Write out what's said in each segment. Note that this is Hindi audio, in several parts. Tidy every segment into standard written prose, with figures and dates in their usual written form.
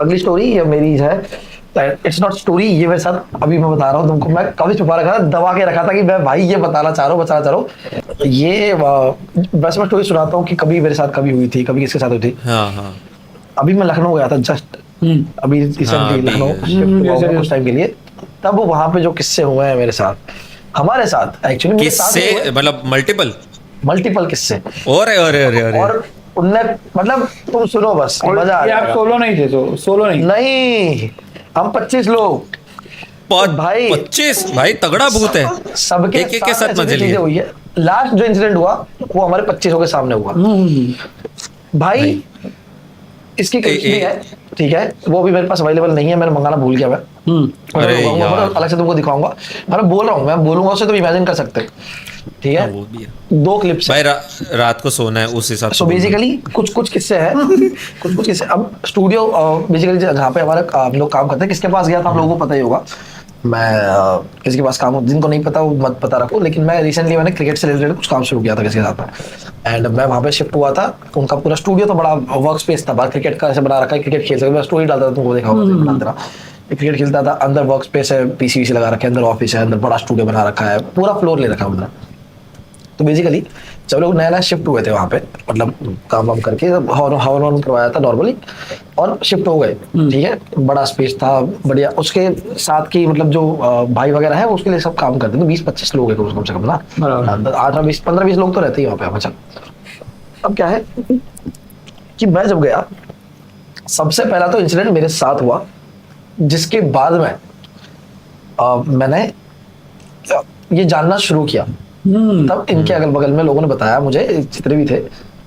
अगली स्टोरी ये मेरी है, इट्स नॉट स्टोरी, ये मेरे साथ अभी मैं बता रहा हूँ तुमको। मैं कभी छुपा रखा था, दबा के रखा था कि मैं भाई ये बताना चाह रहा हूँ। ये बस मैं स्टोरी सुनाता हूँ कि कभी मेरे साथ कभी हुई थी, कभी किसके साथ हुई थी। हाँ हाँ अभी मैं लखनऊ गया था जस्ट, अभी हाँ रिसेंटली अभी लखनऊ शिफ्ट हुआ हूँ कुछ टाइम के लिए। तब वहां पे जो किस्से हुए हैं मेरे साथ, हमारे साथ एक्चुअली मेरे साथ नहीं किससे हुए, मतलब मल्टीपल। मल्टीपल किस्से। अरे अरे अरे अरे और उनने मतलब तुम सुनो बस, मजा आ ये आप जाएगा। सोलो नहीं थे, तो सोलो नहीं। नहीं, हम 25 लोग भाई, 25 भाई तगड़ा भूत है। सबके एक के साथ ऐसी मजे चीजें लिए। हुई है। लास्ट जो इंसिडेंट हुआ वो हमारे 25 के सामने हुआ भाई। भाई। इसकी ए- कमिश्नरी ए- है, ठीक है, वो भी मेरे पास अवेलेबल नहीं है, मैंने मंगाना भूल गया मैं। अरे मैं मंगाऊंगा, यार। मतलब अलग से तुमको दिखाऊंगा। मैं बोल रहा हूँ, मैं बोलूंगा उसे, तुम इमेजिन कर सकते हो, ठीक हाँ है। वो भी है 2 क्लिप्स भाई। रात को सोना है उस हिसाब से सो बोलना। बेसिकली कुछ कुछ किस्से हैं, कुछ कुछ किस्से। अब स्टूडियो बेसिकली जहाँ पे हमारे हम लोग काम करते हैं, किसके पास गया था आप लोगों को पता ही होगा। मैं किसी के पास काम, जिनको नहीं पता वो मत पता रखो, लेकिन मैं रिसेंटली मैंने क्रिकेट से रिलेटेड कुछ काम शुरू किया था किसी के साथ में। एंड मैं वहाँ पे शिफ्ट हुआ था। उनका पूरा स्टूडियो तो बड़ा वर्क स्पेस था, बाहर क्रिकेट का ऐसे बना रखा है, क्रिकेट खेल सकते। मैं स्टोरी डालता था, तुमको देखा होगा बनाते रहा। क्रिकेट खेलता था, अंदर वर्क स्पेस है, पीसी वीसी लगा रखा है, अंदर ऑफिस है, अंदर बड़ा स्टूडियो बना रखा है, पूरा फ्लोर ले रखा है अंदर। तो बेसिकली जब लोग नया नया शिफ्ट हुए थे वहाँ पे, मतलब काम वाम करके हवन ववन करवाया था नॉर्मली, और शिफ्ट हो गए, ठीक है। बड़ा स्पेस था, बढ़िया। उसके साथ की मतलब जो भाई वगैरह है वो उसके लिए सब काम करते थे। 20-25 लोग हैं कम से कम ना, बराबर। 8-20-15-20 लोग तो रहते ही वहाँ पे हमेशा। अब क्या है कि मैं जब गया, सबसे पहला तो इंसिडेंट मेरे साथ हुआ, जिसके बाद में मैंने ये जानना शुरू किया। तब इनके अगल बगल में लोगों ने बताया मुझे, जितने भी थे,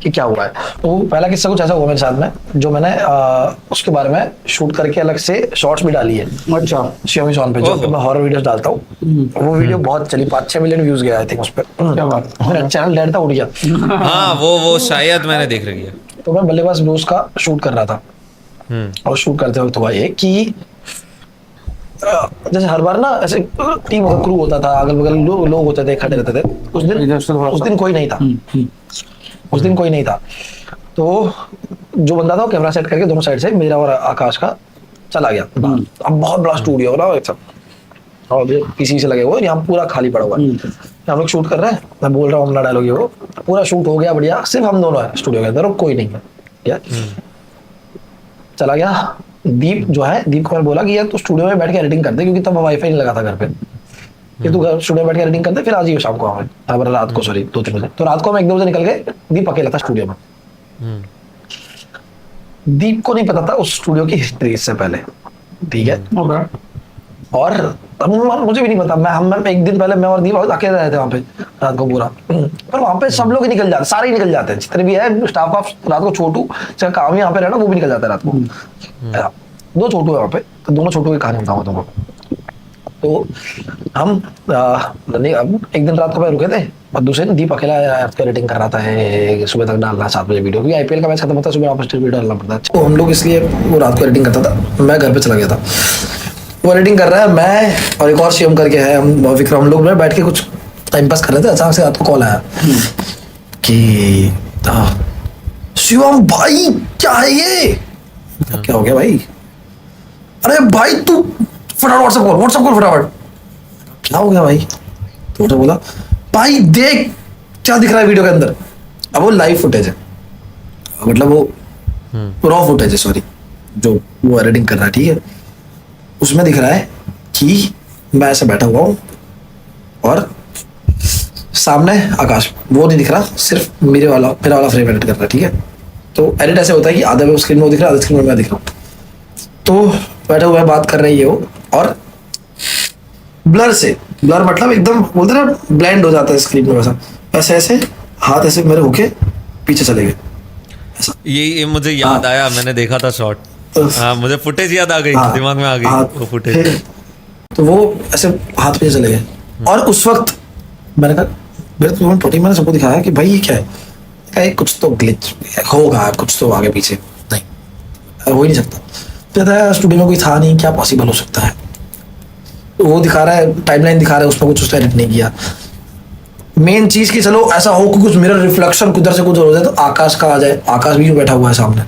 कि क्या हुआ है। तो पहला किस्सा कुछ ऐसा हुआ मेरे साथ में, जो मैंने उसके बारे में शूट करके अलग से शॉर्ट्स भी डाली है। अच्छा। Xiaomi Sound पे, जो ओहो। मैं हॉरर वीडियोस डालता हूँ, वो वीडियो बहुत चली, 5-6 मिलियन व्यूज गया आई थिंक उस पर। क्या बात। मेरा चैनल डेड था, उड़ गया। हाँ वो शायद मैंने देख रही है। तो मैं बल्लेबाज ब्लूज का शूट कर रहा था, और शूट करते वक्त हुआ ये कि जैसे हर बार ना ऐसे टीम का क्रू होता था, अगल बगल लोग होते थे, खड़े रहते थे। उस दिन कोई नहीं था, उस दिन कोई नहीं था। तो जो बंदा था वो कैमरा सेट करके दोनों साइड से, मेरा और आकाश का, चला गया। अब बहुत बड़ा स्टूडियो ना एक सब, और पीसी से लगे हुए, यहाँ पूरा खाली पड़ा हुआ है। हम लोग शूट कर रहे हैं, मैं बोल रहा हूँ अपना डायलॉग, वो पूरा शूट हो गया बढ़िया, सिर्फ हम दोनों है स्टूडियो के अंदर और कोई नहीं है। क्या चला गया दीप जो है, दीप को मैंने बोला कि यार तू स्टूडियो में बैठ के एडिटिंग कर दे, क्योंकि तब वाईफाई नहीं लगा था घर पे, कि तू घर स्टूडियो में बैठ के एडिटिंग कर दे, फिर आज ही शाम को हमें रात को, सॉरी 2-3 बजे। तो रात को हम 1-2 बजे निकल गए, दीप अकेला था स्टूडियो में। दीप को नहीं पता था उस स्टूडियो की हिस्ट्री इससे पहले, ठीक है। और मुझे भी नहीं पता, हम 1 दिन पहले मैं और दीप अकेले रहे थे वहाँ पे रात को पूरा। पर वहाँ पे सब लोग ही निकल जाते, सारे ही निकल जाते हैं जितने भी है स्टाफ ऑफ। रात को छोटू चाहे काम ही यहाँ पे रहना, वो भी निकल जाता है रात को। 2 छोटू है वहाँ पे, तो दोनों छोटू की कहानी बताऊंगा तुमको। तो हम अब एक दिन रात को मैं रुके थे, और दूसरे दिन दीप अकेला एडिटिंग कर रहा था, सुबह तक डालना 7 बजे वीडियो, क्योंकि आईपीएल का मैच खत्म होता है, सुबह वापस वीडियो डालना पड़ता है। तो हम लोग इसलिए वो रात को एडिटिंग करता था, मैं घर पे चला गया था। वो एडिटिंग कर रहा है, मैं और एक और शिवम करके है, हम विक्रम लोग में बैठ के कुछ टाइम पास कर रहे थे। अचानक से रात को कॉल आया कि शिवम भाई क्या है ये, क्या हो गया भाई? अरे भाई तू फटाफट व्हाट्सएप कॉल फटाफट। क्या हो गया भाई? तो उठा बोला भाई देख क्या दिख रहा है वीडियो के अंदर। अब वो लाइव फुटेज है, मतलब वो रॉ फुटेज है, सॉरी, जो वो एडिटिंग कर रहा है, ठीक है। उसमें दिख रहा है कि मैं ऐसे बैठा हुआ हूँ और सामने आकाश, वो नहीं दिख रहा, सिर्फ मेरा वाला फ्रेम एडिट कर रहा है, ठीक है। तो एडिट ऐसे होता है कि आधे स्क्रीन में वो दिख रहा है, आधे स्क्रीन में मैं दिख रहा हूँ। तो बैठा हुआ बात कर रही है वो, और ब्लर मतलब एकदम बोलते ना ब्लाइंड हो जाता है स्क्रीन में, वैसा ऐसे ऐसे हाथ ऐसे मेरे होके पीछे चले गए ऐसा। ये मुझे याद आया, मैंने देखा था शॉट। हाँ मुझे फुटेज याद आ गई, दिमाग में आ गई वो फुटेज। तो वो ऐसे हाथ पीछे चले गए, और उस वक्त मैंने कहा, मेरे तो मैंने सबको दिखाया कि भाई ये क्या है, कुछ तो ग्लिच होगा, कुछ तो आगे पीछे, नहीं हो ही नहीं सकता। तो स्टूडियो में कोई था नहीं, क्या पॉसिबल हो सकता है। तो वो दिखा रहा है, टाइमलाइन दिखा रहा है, उसमें कुछ उसने एडिट नहीं किया। मेन चीज की चलो ऐसा हो कि कुछ मिरर रिफ्लेक्शन कुछ से कुछ हो जाए, तो आकाश का आ जाए, आकाश भी जो बैठा हुआ है सामने,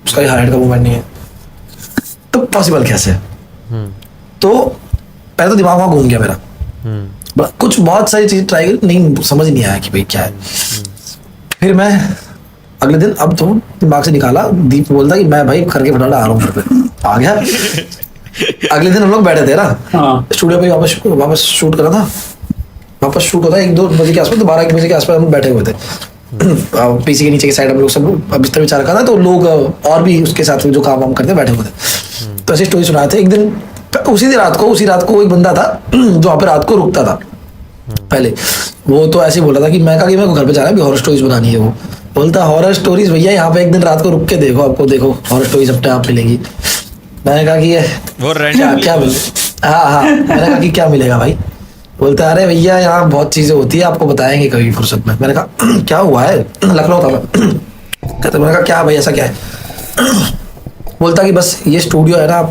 उसका ही हाइलाइट का मूवमेंट नहीं है। तो पॉसिबल कैसे है? तो पहले तो दिमाग वहां घूम गया मेरा, कुछ बहुत सारी चीज ट्राई करी, नहीं समझ नहीं आया कि भाई क्या है। फिर मैं अगले दिन अब तो दिमाग से निकाला, दीप बोलता कि मैं भाई करके फटाफट आ रहा हूँ घर पे, आ गया। अगले दिन हम लोग बैठे थे ना स्टूडियो पे, वापस शूट करा था, वापस शूट होता है 1-2 बजे के आसपास, तो 12-1 बजे के आसपास हम बैठे हुए थे पीसी के नीचे की साइड हम लोग सब बिस्तर बिछा रखा था, तो लोग और भी उसके साथ जो काम वाम करते बैठे हुए थे। तो ऐसी स्टोरी सुनाए थे। एक दिन उसी रात को एक बंदा था जो वहाँ पे रात को रुकता था पहले, वो तो ऐसे ही बोला था कि मैं कहा कि मेरे को घर पे जाना है, हॉरर स्टोरीज बनानी है। वो बोलता हॉरर स्टोरीज भैया यहाँ पे एक दिन रात को रुक के देखो, आपको देखो हॉरर स्टोरीज अपने आप मिलेगी। मैंने कहा कि ये वो क्या मिलेगा? हाँ मैंने कहा कि क्या मिलेगा भाई? बोलता अरे भैया यहाँ बहुत चीजें होती है, आपको बताएंगे कभी फुर्सत में। मैंने कहा क्या हुआ है? लखनऊ था मैं। कहते मैंने कहा क्या भाई ऐसा क्या है? बोलता कि बस ये स्टूडियो है ना,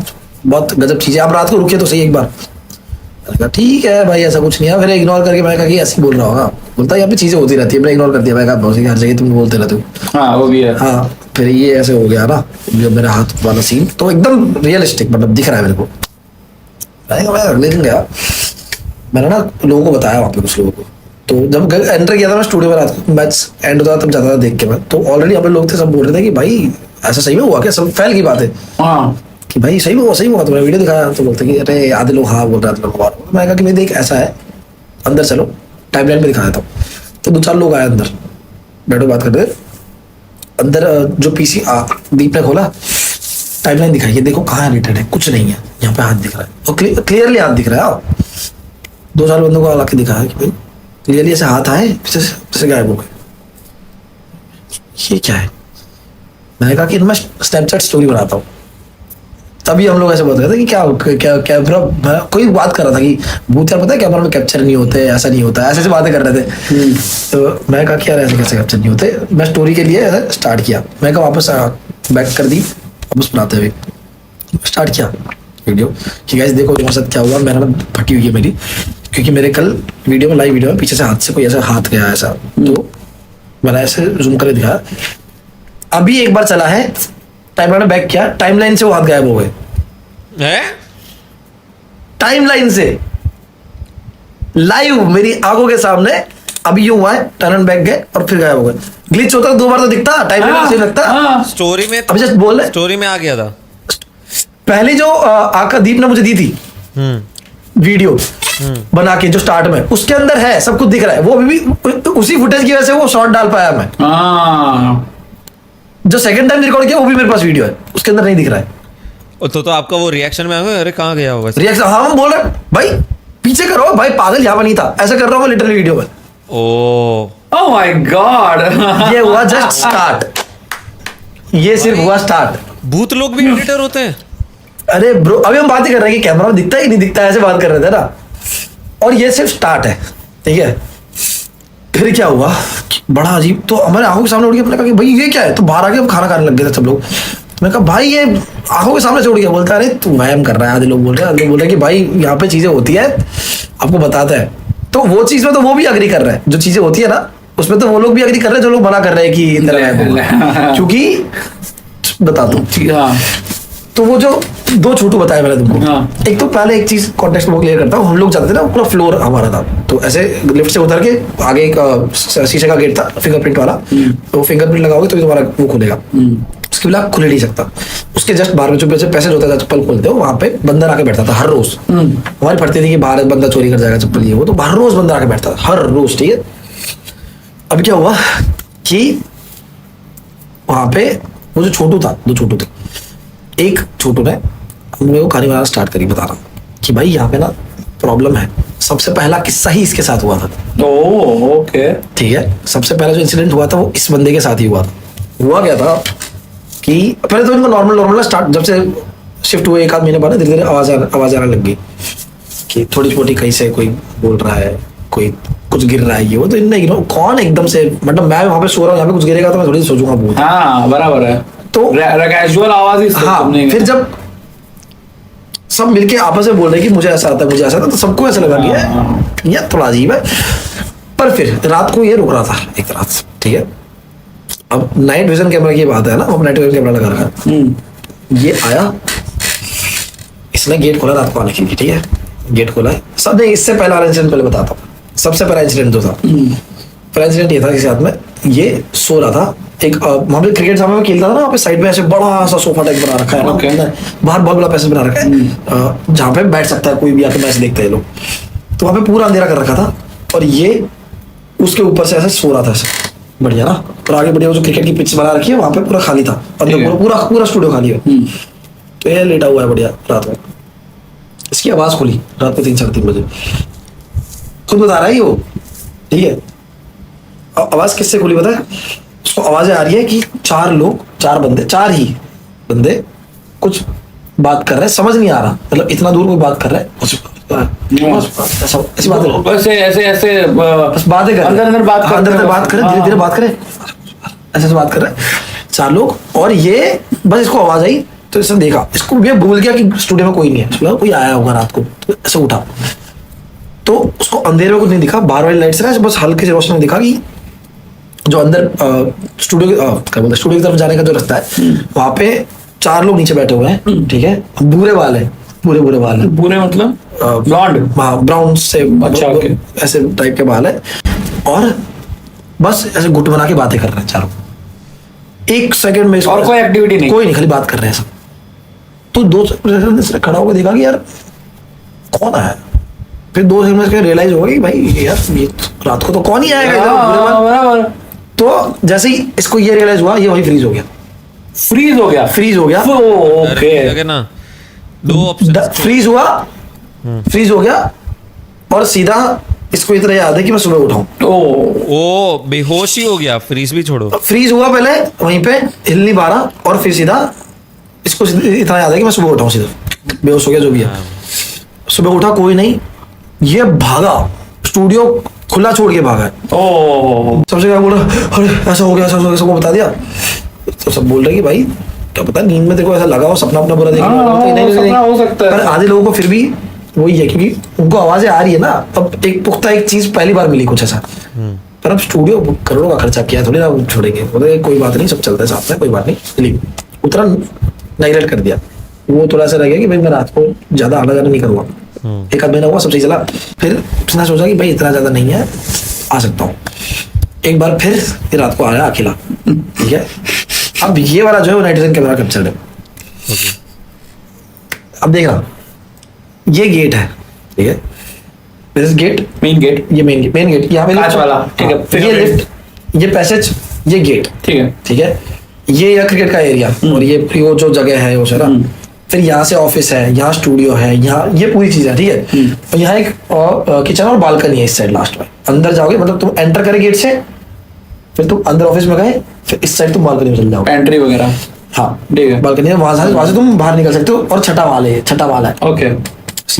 बहुत गजब चीज है, आप रात को रुके तो सही एक बार। मैंने कहा ठीक है भाई ऐसा कुछ नहीं है। फिर इग्नोर करके मैंने कहा कि ऐसे बोल रहा होगा। बोलता यहाँ पे चीजें होती रहती है, मैंने इग्नोर कर दिया। मैं कहा हर जगह तुम बोलते रहते हो। हाँ वो भी है। हाँ फिर ये ऐसे हो गया ना, जो मेरा हाथ वाला सीन तो एकदम रियलिस्टिक मतलब दिख रहा है मेरे को। मैं अगले दिन गया, मैंने ना लोगों को बताया वहाँ पे कुछ लोगों को। तो जब एंटर किया था मैं स्टूडियो में, रात को मैच एंड होता तब जाता था देख के मैं, तो ऑलरेडी यहाँ पे लोग थे, सब बोल रहे थे कि भाई ऐसा सही में हुआ क्या? सब फैल की बात है कि भाई सही में हुआ तुम्हें वीडियो दिखाया। तो बोलते कि अरे आधे लोग हाँ बोल रहे थे। मैं कहा कि भाई देख ऐसा है, अंदर चलो टाइमलाइन में दिखाया था। तो 2-4 लोग आए अंदर, बैठो बात करते। अंदर जो पीसी दीप ने खोला, टाइमलाइन दिखाई, ये देखो कहाँ रिलेटेड है, कुछ नहीं है, यहाँ पे हाथ दिख रहा है और क्लियरली हाथ दिख रहा है। 2-4 बंदों को आके दिखाया कि भाई क्लियरली ऐसे हाथ आए पीछे गायब हो गए, ये क्या है? मैंने कहा कि मैं स्नैपचैट स्टोरी बनाता हूँ। तभी हम लोग ऐसे बोल रहे थे कि क्या कैमरा, कोई बात कर रहा था कि भूत यार पता है कैमरा में कैप्चर नहीं होते, ऐसा नहीं होता, ऐसे बातें कर रहे थे। तो मैं कहा कि यार ऐसे कैसे कैप्चर नहीं होते। मैं स्टोरी के लिए ऐसे स्टार्ट किया, मैं कहा वापस बैक कर दी, वापस बनाते हुए स्टार्ट किया वीडियो कि गाइस देखो तुम्हारे साथ क्या हुआ, मेहनत फटी हुई है मेरी, क्योंकि मेरे कल वीडियो में लाइव वीडियो में पीछे से हाथ से कोई ऐसा हाथ गया ऐसा, तो मैंने ऐसे जूम करके दिखाया। अभी एक बार चला है, टाइमलाइन बैक किया, टाइमलाइन से वो हाथ गायब हो गए। टाइमलाइन से लाइव मेरी आंखों के सामने अभी यूं हुआ है, टाइमलाइन बैक गए और फिर गायब हो गए। ग्लिच होता 2 बार तो दिखता, टाइमलाइन से लगता। स्टोरी में अभी जस्ट बोल रहे, स्टोरी में आ गया था पहले जो आका दीप ने मुझे दी थी वीडियो बना के जो स्टार्ट में, उसके अंदर है सब कुछ दिख रहा है। वो अभी भी उसी फुटेज की वजह से वो शॉट डाल पाया मैं। जो सेकंड टाइम रिकॉर्ड किया वो भी मेरे पास वीडियो है, उसके अंदर नहीं दिख रहा है। तो आपका वो रिएक्शन में आ गया, अरे कहाँ गया होगा रिएक्शन? हाँ हम बोल रहे भाई पीछे करो भाई, पागल यहाँ पर नहीं था, ऐसा कर रहा हूँ मैं लिटरली वीडियो में। Oh my God. ये हुआ जस्ट स्टार्ट, ये सिर्फ हुआ स्टार्ट। भूत लोग भी एडिटर होते हैं? अरे ब्रो अभी हम बात ही कर रहे हैं कि कैमरा में दिखता है कि नहीं दिखता है, ऐसे बात कर रहे थे ना। और ये सिर्फ स्टार्ट है, ठीक है। फिर क्या हुआ, बड़ा अजीब, तो हमारे आंखों के सामने उड़ गया। मैंने कहा कि भाई ये क्या है? तो बाहर आके हम खाना खाने लग गए थे सब लोग। मैं कहा भाई ये आंखों के सामने से उड़ गया। बोलता अरे तू वहम कर रहा है। आधे लोग बोल रहे हैं कि भाई यहाँ पे चीजें होती है, आपको बताता है। तो वो चीज में तो वो भी अग्री कर रहे हैं, जो चीजें होती है ना उसमें तो वो लोग भी अग्री कर रहे हैं, जो लोग मना कर रहे हैं कि क्योंकि बता दो। तो वो जो 2 छोटू बताए मैंने तुमको, एक तो पहले एक चीज कॉन्टेक्स्ट में क्लियर करता हूँ। हम लोग जाते थे ना, पूरा फ्लोर हमारा था, तो ऐसे लिफ्ट से उतर के आगे एक शीशे का गेट था फिंगरप्रिंट वाला, तो फिंगरप्रिंट लगाओगे तो तुम्हारा वो खुलेगा, उसके बिना खुल नहीं सकता। उसके जस्ट बाहर में जो पैसेज होता था चप्पल खोलते हो, वहाँ पे बंदर आके बैठता था हर रोज। हमारी पड़ती थी कि बाहर बंदा चोरी कर जाएगा चप्पल, ये वो, तो हर रोज बंदर आके बैठता था, हर रोज, ठीक है। अब क्या हुआ कि वहाँ पे वो जो छोटू था, 2 छोटू थे, एक छोटू ने मेरे को कहानी बनाना स्टार्ट करी, बता रहा कि भाई यहाँ पे ना प्रॉब्लम है। सबसे पहला किस्सा ही इसके साथ हुआ था। ओके ठीक है, सबसे पहला जो इंसिडेंट हुआ था वो इस बंदे के साथ ही हुआ था। हुआ क्या था कि पहले तो इनको नॉर्मल स्टार्ट, जब से शिफ्ट हुए 1 आध महीने बाद धीरे धीरे आवाज आने लग गई कि थोड़ी छोटी कहीं से कोई बोल रहा है, कोई कुछ गिर रहा है, ये वो। तो इनने कौन एकदम से, मतलब मैं वहां पे सो रहा हूँ, यहाँ पे कुछ गिरेगा तो मैं थोड़ी सोचूंगा भूत। हाँ बराबर है, तो कैजुअल आवाज ही। हाँ फिर जब सब मिलके आपस में बोल रहे कि मुझे ऐसा आता है, मुझे ऐसा आता है, तो सबको ऐसा लगा कि ये थोड़ा अजीब है। पर फिर रात को ये रुक रहा था एक रात, ठीक है। अब नाइट विजन कैमरा की बात है ना, हम नाइट विजन कैमरा लगा रखा है। ये आया इसने गेट खोला रात को आने के लिए, ठीक है, गेट खोला है सब। नहीं, इससे पहले वाला इंसिडेंट पहले बताता हूँ। सबसे पहला इंसिडेंट जो था, पहला इंसिडेंट ये था कि साथ में ये सो रहा था एक वहाँ पे क्रिकेट सामने में खेलता था ना, वहाँ पे साइड में ऐसे बड़ा सा सोफा टाइप बना रखा है Okay. ना, बाहर बहुत बड़ा पैसेज बना रखा है जहाँ पे बैठ सकता है कोई भी आके मैच देखते हैं लोग। तो वहाँ पे पूरा अंधेरा कर रखा था और ये उसके ऊपर से ऐसे सो रहा था ऐसे बढ़िया ना। और आगे बढ़िया वो जो क्रिकेट की पिच बना रखी है वहाँ पे पूरा खाली था, अंदर ठीक है। पूरा पूरा पूरा स्टूडियो खाली है। तो ये लेटा हुआ है बढ़िया रात में। इसकी आवाज खुली रात में 3-3 बजे, खुद बता रहा है ये वो, ठीक है। आवाज किससे खुली पता है उसको? आवाजें आ रही है कि 4 ही बंदे कुछ बात कर रहे हैं, समझ नहीं आ रहा, मतलब इतना दूर कोई बात कर रहा है ऐसी बात है, बस ऐसे बस बातें कर अंदर बात कर अंदर बात करें, धीरे धीरे बात करें, ऐसे बात कर रहे हैं 4 लोग। और ये बस इसको आवाज आई तो इसने देखा, इसको ये भूल गया कि स्टूडियो में कोई नहीं है, इसको कोई आया होगा रात को, तो ऐसे उठा। तो उसको अंधेरे में कुछ नहीं दिखा, बाहर वाली लाइट से ना बस हल्की सी रोशनी में दिखा कि जो अंदर स्टूडियो क्या बोलते हैं स्टूडियो की तरफ जाने का जो रास्ता है वहां पे 4 लोग नीचे बैठे हुए हैं, ठीक है। बुरे बाल है, बुरे बाल है, बुरे मतलब ब्लॉन्ड, हाँ ब्राउन से, अच्छा, ओके। ऐसे टाइप के बाल है और बस ऐसे गुट बना के बातें कर रहे हैं चारों। 1 सेकंड में और कोई एक्टिविटी नहीं, कोई नहीं, खाली बात कर रहे हैं सब। तो 2 सेकंड इसने खड़ा होकर देखा कि यार कौन आया। फिर 2 सेकंड में रियलाइज होगा कि भाई यार ये रात को तो कौन ही आएगा इधर, बुरे बाल। बराबर। तो जैसे ही इसको ये रियलाइज हुआ ये वही फ्रीज हो गया, फ्रीज हो गया ओके लगे ना 2 ऑप्शन फ्रीज हुआ, फ्रीज हो गया और सीधा इसको इतना याद है कि मैं सुबह उठाऊं। ओ बेहोश ही हो गया, फ्रीज भी छोड़ो। फ्रीज हुआ पहले वहीं पे, हिल नहीं पा रहा, और फिर सीधा इसको इतना याद है कि मैं सुबह उठाऊं, सीधा बेहोश हो गया जो भी है। सुबह उठा कोई नहीं, ये भागा, स्टूडियो खुला छोड़ के भागा है। सबसे क्या बोल रहा, अरे ऐसा हो गया, ऐसा हो गया, सबको बता दिया। तो सब बोल रहे कि भाई क्या पता नींद में तेरे को ऐसा लगा हो, सपना अपना बुरा देखा हो सकता है। पर आधे लोगों को फिर भी वही है क्योंकि उनको आवाजें आ रही है ना। अब एक पुख्ता एक चीज पहली बार मिली कुछ ऐसा, पर अब स्टूडियो करोड़ों का खर्चा किया, थोड़ी ना छोड़ेंगे, बोले कोई बात नहीं, सब चलता है साथ में, कोई बात नहीं, उतना नेगलेक्ट कर दिया। वो थोड़ा सा रह गया कि भाई मैं रात को ज्यादा आना जाना नहीं करूँगा। 1 आध महीना हुआ, सब सही चला। फिर उसने सोचा कि भाई इतना ज्यादा नहीं है, आ सकता हूँ। एक बार फिर ये रात को आया अकेला, ठीक है। अब ये वाला जो है वो नाइट कैमरा कैप्चर्ड है। अब देखना, ये गेट है, ठीक है, this is gate, main gate, ये मेन गेट यहाँ पे कांच वाला, ठीक है। फिर ये लिफ्ट, ये पैसेज, ये गेट, ठीक है, ठीक है। ये या क्रिकेट का एरिया और ये वो जो जगह है वो सारा। फिर यहाँ से ऑफिस है, यहाँ स्टूडियो है, यहाँ ये पूरी चीज है, ठीक है। और यहाँ एक किचन और बालकनी है इस साइड लास्ट में। अंदर जाओगे मतलब तुम एंटर करे गेट से, फिर तुम अंदर ऑफिस में गए, फिर इस साइड तुम बालकनी में चल जाओगे, एंट्री वगैरह, हाँ ठीक है। बालकनी है, वहां से तुम बाहर निकल सकते हो। और छठा वाला है, ओके,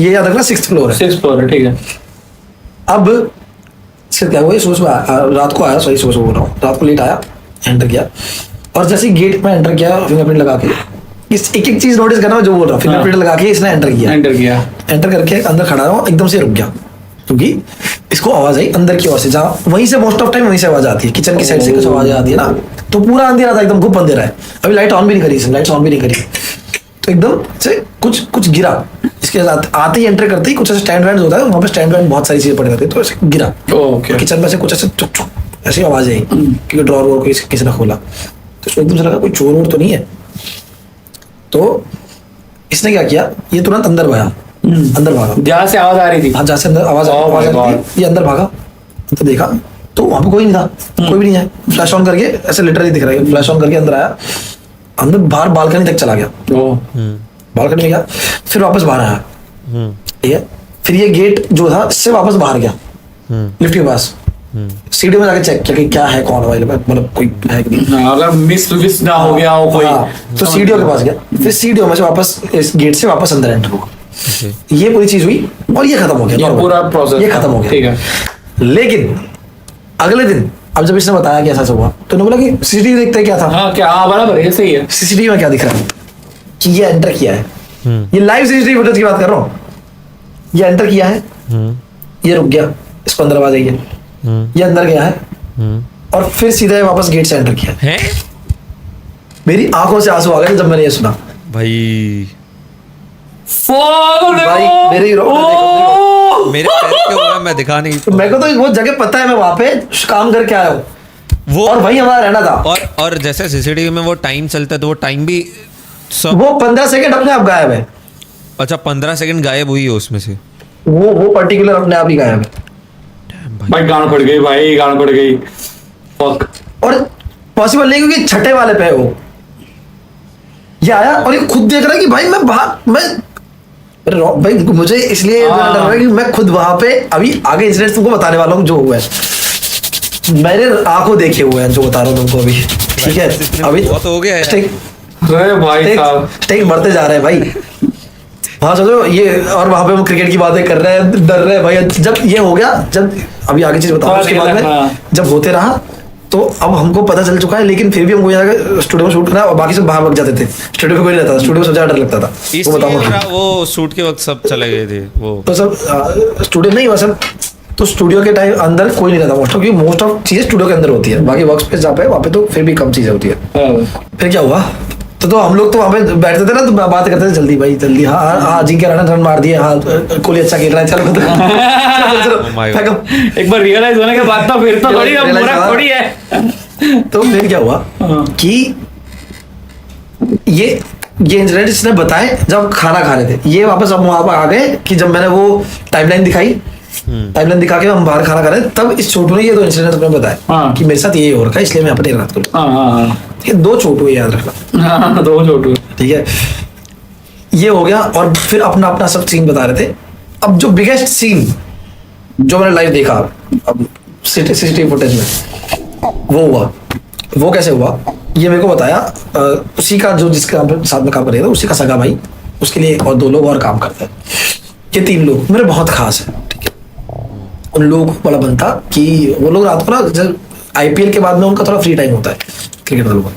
ये याद रखना 6th फ्लोर है। 6th फ्लोर है, ठीक है। अब इससे क्या हुआ, ये सुबह रात को आया, सॉरी सुबह बोल रहा हूँ, रात को लेट आया, एंटर किया, और जैसे गेट में एंटर किया फिंगरप्रिंट लगा के, इस एक चीज नोटिस करना मैं जो बोल रहा हूँ, फिंगरप्रिंट लगा के इसने एंटर किया, एंटर करके अंदर खड़ा रहा, एकदम से रुक गया क्योंकि इसको आवाज आई अंदर की ओर से, जहाँ वहीं से मोस्ट ऑफ टाइम वहीं से आवाज आती है, किचन की साइड से कुछ आवाज आती है ना। तो पूरा अंधेरा था, एकदम गुप अंधेरा है। अभी लाइट ऑन भी नहीं करी, लाइट्स ऑन भी नहीं करी, तो एकदम से कुछ गिरा। इसके साथ आते ही एंटर करते ही कुछ ऐसे स्टैंड वैंड होता है, वहाँ पे स्टैंड वैंड बहुत सारी चीजें पड़ी रहती है, तो ऐसे गिरा। किचन में से कुछ ऐसे चुक चुक ऐसी आवाज आई क्योंकि ड्रॉर वॉर को किसी ने खोला, तो उसको एकदम से लगा कोई चोर वोर तो नहीं है। तो इसने क्या किया, ये तुरंत अंदर भागा, जहाँ से आवाज आ रही थी, हाँ जहाँ से अंदर आवाज आ रही थी, ये अंदर भागा। तो देखा तो वहां पे कोई नहीं था, कोई भी नहीं है। फ्लैश ऑन करके ऐसे लिटरली दिख रहा है, फ्लैश ऑन करके अंदर आया, अंदर बाहर बालकनी तक चला गया, बालकनी में गया, फिर वापस बाहर आया, ठीक है। फिर ये गेट जो था इससे वापस बाहर गया लिफ्ट के पास, सीढ़ी में जाके चेक किया कि क्या है, कौन अवेलेबल, मतलब कोई है कि नहीं, अगर मिस ना हो गया हो कोई। तो सीढ़ियों के पास गया, फिर सीढ़ियों में से वापस इस गेट से वापस अंदर एंटर हुआ। ये पूरी चीज हुई और ये खत्म हो गया, पूरा प्रोसेस ये खत्म हो गया, ठीक है। लेकिन अगले दिन अब जब इसने बताया कि ऐसा हुआ, तो उन्होंने बोला कि सीसीटीवी देखते क्या था। हाँ क्या, हाँ बराबर, ये सही है। सीसीटीवी में क्या दिख रहा है कि ये एंटर किया है, ये लाइव सीसीटीवी फुटेज की बात कर रहा हूँ। ये एंटर किया है, ये रुक गया, इसको अंदर आवाज आई है, ये अंदर गया है और फिर सीधा वापस गेट से एंटर किया है। मेरी आंखों से आंसू आ गए जब मैंने ये सुना भाई। भाई मेरे देखो मेरे पैर क्यों हुआ मैं दिखा नहीं तो मेरे को तो वो जगह पता है, मैं वहां पे काम करके आया हूँ वो और वही हमारा रहना था। और जैसे सीसीटीवी में वो टाइम चलता है तो वो टाइम भी सब वो 15 सेकंड अपने आप गायब है, अच्छा 15 सेकंड गायब हुई है उसमें से। वो पर्टिकुलर अपने आप ही गायब है। भाई गान पड़ गई, भाई गान पड़ गई। फक। और पॉसिबल नहीं क्योंकि छठे वाले पे है वो, ये आया और ये खुद देख रहा है कि भाई मैं बाहर मैं अरे भाई मुझे इसलिए डर रहा है कि मैं खुद वहां पे अभी आगे इंसिडेंट तुमको बताने वाला हूँ जो हुआ है, मैंने आंखों देखे हुए हैं जो बता रहा हूँ तुमको अभी, ठीक है। अभी बहुत हो गया है। अरे भाई साहब स्टेक बढ़ते जा रहे हैं भाई, वहां सोचो ये, और वहां पे हम क्रिकेट की बातें कर रहे हैं, डर रहे हैं भाई। जब ये हो गया, जब अभी आगे चीज बताऊँ उसके बाद में जब होते रहा तो अब हमको पता चल चुका है, लेकिन फिर भी हमको यहाँ स्टूडियो में शूट करना और बाकी सब बाहर भाग जाते थे, स्टूडियो में कोई नहीं रहता था, स्टूडियो में सबसे ज्यादा डर लगता था। वो बताऊंगा वो शूट के वक्त सब चले गए थे वो तो सब स्टूडियो नहीं वैसे तो स्टूडियो के टाइम अंदर कोई नहीं रहता मोस्ट ऑफ, क्योंकि मोस्ट ऑफ चीजें स्टूडियो के अंदर होती है, बाकी वर्क स्पेस जहाँ पे वहाँ पे तो फिर भी कम चीजें होती है। फिर क्या हुआ तो हम लोग तो वहाँ पे बैठते थे ना तो बात करते थे, जल्दी भाई जल्दी, हाँ हाँ अजिंक्य रन रन मार दिए, हाँ कोहली अच्छा खेल रहा है, चलो चलो Oh my फेंको। एक बार रियलाइज होने के बाद तो फिर तो थोड़ी अब बुरा थोड़ी है। तो फिर क्या हुआ कि ये इंसिडेंट इसने बताए जब खाना खा रहे थे, ये वापस हम वहां पर आ गए कि जब मैंने वो टाइमलाइन दिखाई, टाइमलाइन दिखा के हम बाहर खाना खा रहे थे, तब इस छोटू ने ये दो इंसिडेंट अपने बताया कि मेरे साथ ये हो रखा है इसलिए मैं यहाँ पर रात को। ये दो छोटू है, याद रखना। दो छोटू, ठीक है, ये हो गया। और फिर अपना अपना सब सीन बता रहे थे। अब जो बिगेस्ट सीन जो मैंने लाइव देखा अब सीसीटीवी फुटेज में, वो हुआ, वो कैसे हुआ ये मेरे को बताया उसी का जो जिसके साथ में काम कर रहा था, उसी का सगा भाई, उसके लिए और दो लोग और काम करते हैं। ये तीन लोग मेरे बहुत खास है, ठीक है। उन लोगों को बड़ा बनता कि वो लोग रात को ना जब आईपीएल के बाद में उनका थोड़ा फ्री टाइम होता है क्रिकेट वालों का,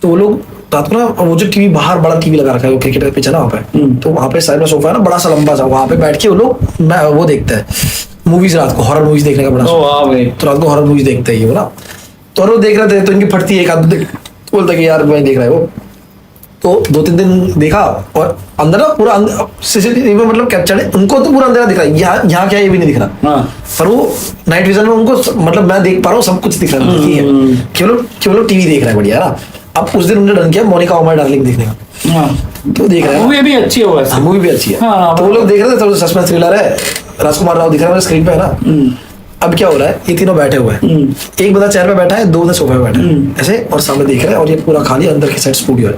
तो वो लोग रात को ना वो जो टीवी बाहर बड़ा टीवी लगा रखा है वो क्रिकेट का पिच है ना वहाँ पे, तो वहाँ पे साइड में सोफा है ना बड़ा सा लंबा सा, वहाँ पे बैठ के वो लोग वो देखते हैं मूवीज, रात को हॉरर मूवीज देखने का बड़ा शौक। तो रात को हॉरर मूवीज देखते हैं ये ना, तो वो देख रहे थे तो इनकी फटती है एक आध, बोलता कि यार मैं देख रहा है वो। तो 2-3 दिन देखा और अंदर ना पूरा सीसीटीवी में मतलब कैप्चर है, उनको तो पूरा अंधेरा दिख रहा है, यहाँ क्या ये भी नहीं दिख रहा, पर वो नाइट विजन में उनको मतलब मैं देख पा रहा हूँ, सब कुछ दिख रहा है, केवल टीवी देख रहा है बढ़िया ना। अब उस दिन उन्होंने डन किया मोनिका और माय डार्लिंग देखने का, तो देख रहे हैं मूवी भी अच्छी है वैसे, मूवी भी अच्छी है। तो वो लोग देख रहे थे, थोड़ा सस्पेंस थ्रिलर है, राजकुमार राव दिख रहा है स्क्रीन पे है ना। अब क्या हो रहा है, ये तीनों बैठे हुए हैं, एक बंदा चेयर पे बैठा है, दो बंदे सोफे पे बैठे हैं ऐसे, और सामने देख रहे हैं, और ये पूरा खाली अंदर की साइड स्टूडियो है,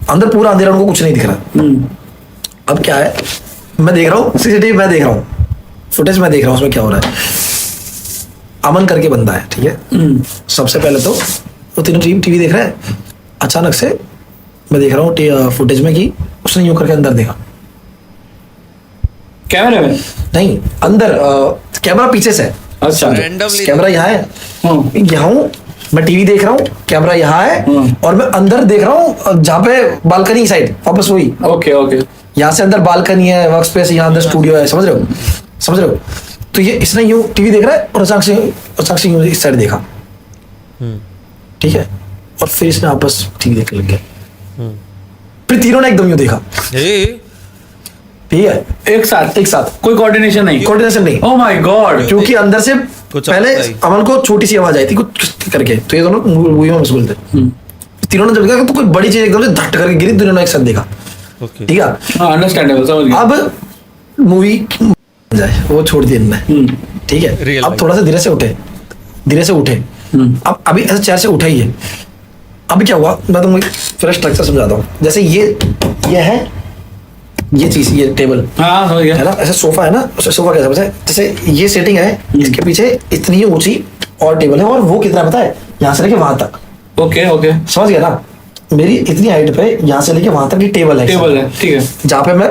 अंदर पूरा अंधेरा, उनको कुछ नहीं दिख रहा। अब क्या है, मैं देख रहा हूँ सीसीटीवी, मैं देख रहा हूँ फुटेज, मैं देख रहा हूँ उसमें क्या हो रहा है। अमन करके बंदा है, ठीक है। सबसे पहले तो वो तीनों टीवी देख रहे हैं, अचानक से मैं देख रहा हूँ फुटेज में कि उसने यूं करके अंदर देखा, कैमरे में नहीं अंदर, कैमरा पीछे से, अच्छा Randomly कैमरा यहाँ है, यहाँ हूँ मैं, टीवी देख रहा हूँ, कैमरा यहाँ है, और मैं अंदर देख रहा हूँ जहाँ पे बालकनी साइड, वापस वही, ओके ओके, यहाँ से अंदर बालकनी है, वर्क स्पेस, यहाँ अंदर स्टूडियो है, समझ रहे हो। तो ये इसने यूं टीवी देख रहा है और अचानक से यूं इस साइड देखा, ठीक है, और फिर इसने आपस टीवी देखने लग गया, फिर तीनों ने एकदम यूं देखा, ठीक है, एक साथ कोई कोऑर्डिनेशन नहीं, ओह माय गॉड, क्योंकि अंदर से कुछ पहले आवाज आई। अमन को छोटी सी आवाज आई थी कुछ करके, तो ये दोनों मूवी में मशगूल थे। तीनों ने जब देखा तो कोई बड़ी चीज एकदम से धट करके गिरी, तीनों ने एक साथ देखा, ओके ठीक है। अंडरस्टैंडेबल, समझ गया। अब मूवी जाए वो छोड़ दी इनने, ठीक है। Real अब life। थोड़ा सा धीरे से उठे, अब अभी ऐसे चेयर से उठा ही है। अब क्या हुआ, मैं तुमको फिर स्ट्रक्चर समझाता हूँ। जैसे ये है, ये चीज, ये टेबल हाँ समझ गया, है ना, ऐसा सोफा है ना, सोफा कैसा पता है, जैसे ये सेटिंग है, इसके पीछे इतनी ऊंची और टेबल है, और वो कितना पता है, यहाँ से लेके वहां तक, ओके ओके, समझ गया ना, मेरी इतनी हाइट पे यहाँ से लेके वहां तक की टेबल है, ठीक है, जहाँ पे मैं,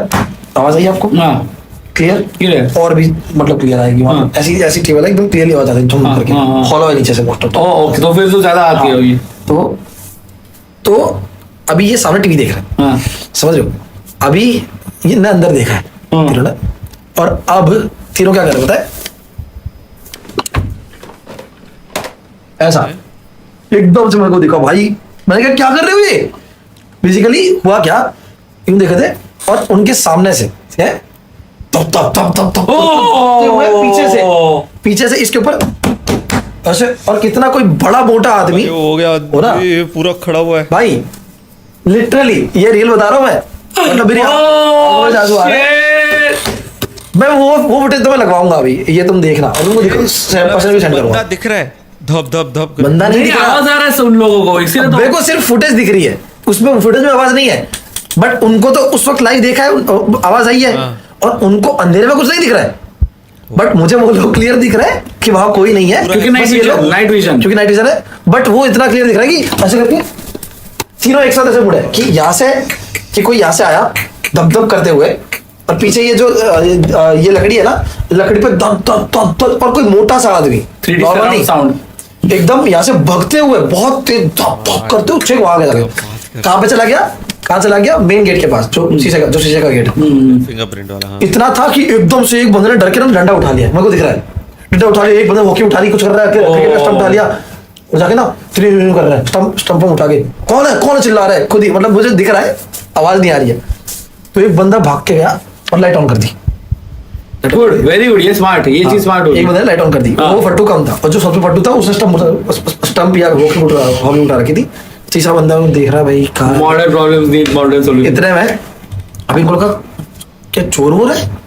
आवाज आई आपको, हाँ क्लियर Clear। और भी मतलब क्लियर आएगी वहाँ हाँ। ऐसी टेबल है, एकदम क्लियरली आवाज आती है झुम हाँ, करके, हाँ, हाँ। हॉलो है नीचे से मोस्ट ऑफ। ओके, तो फिर तो ज्यादा आती है ये, तो अभी ये सामने टीवी देख रहे हैं, हाँ समझ रहे हो। अभी ये ने अंदर देखा है तीनों ने, और अब तीनों क्या कर रहे हैं पता है, ऐसा एकदम से मेरे को देखा भाई, मैंने कहा क्या कर रहे हो ये, बेसिकली हुआ क्या, यूं देखे थे और उनके सामने से है तप तप तप तप तप पीछे से इसके ऊपर ऐसे, और कितना कोई बड़ा मोटा आदमी ये हो गया, हो ना? ये पूरा खड़ा हुआ है भाई, लिटरली ये रील बता रहा हूँ मैं, मतलब मेरी आंखों में आंसू आ रहे हैं। मैं वो फुटेज तुम्हें लगवाऊंगा अभी, ये तुम देखना, और तुमको दिखो, पर्सन भी सेंड बंदा करूंगा। दिख रहा है, धप धप धप बंदा नहीं दिख रहा, आवाज आ रहा है उन लोगों को, इसीलिए तो मेरे को सिर्फ फुटेज दिख रही है, उसमें फुटेज में आवाज नहीं है, बट उनको तो उस वक्त लाइव देखा है, आवाज आई है, और उनको अंधेरे में कुछ नहीं दिख रहा है, बट मुझे वो लोग क्लियर दिख रहा है कि वहां कोई नहीं है, क्योंकि बस ये लोग- नाइट विजन क्योंकि नाइट विजन है, बट वो इतना क्लियर दिख रहा है कि ऐसे करके तीनों एक साथ ऐसे मुड़े कि यहाँ से, कि कोई यहाँ से आया दब दब करते हुए, और पीछे ये जो ये लकड़ी है ना, लकड़ी पे दब दब दब दब, और कोई मोटा सा आदमी 3D normal नहीं, साउंड एकदम यहाँ से भगते हुए बहुत तेज धप धप करते हुए छेक वहां गया, कहाँ पे चला गया, कहाँ चला गया, मेन गेट के पास, जो शीशे का गेट, फिंगरप्रिंट वाला। हाँ इतना था कि एकदम से एक बंदे ने डर के ना डंडा उठा लिया, मेरे को दिख रहा है, डंडा उठा लिया, एक बंदा हॉकी उठा ली, कुछ कर रहा है, क्रिकेट का स्टंप उठा लिया, और जाके ना 3 कर रहा है, स्टंप उठा के, कौन है चिल्ला रहा है, खुद ही, मतलब मुझे दिख रहा है, आवाज नहीं आ रही है, तो एक बंदा भाग के गया और लाइट ऑन कर दी, गुड, वेरी गुड, ये स्मार्ट है, ये चीज स्मार्ट होगी। एक बंदे ने लाइट ऑन कर दी, वो फट्टू कम था, और जो सबसे फट्टू था उसने स्टंप या हॉकी उठा रखी थी, तीसरा बंदा देख रहा भाई कहाँ, modern problems need modern solution. इतने में अभी इनको लगा क्या चोर हो रहा है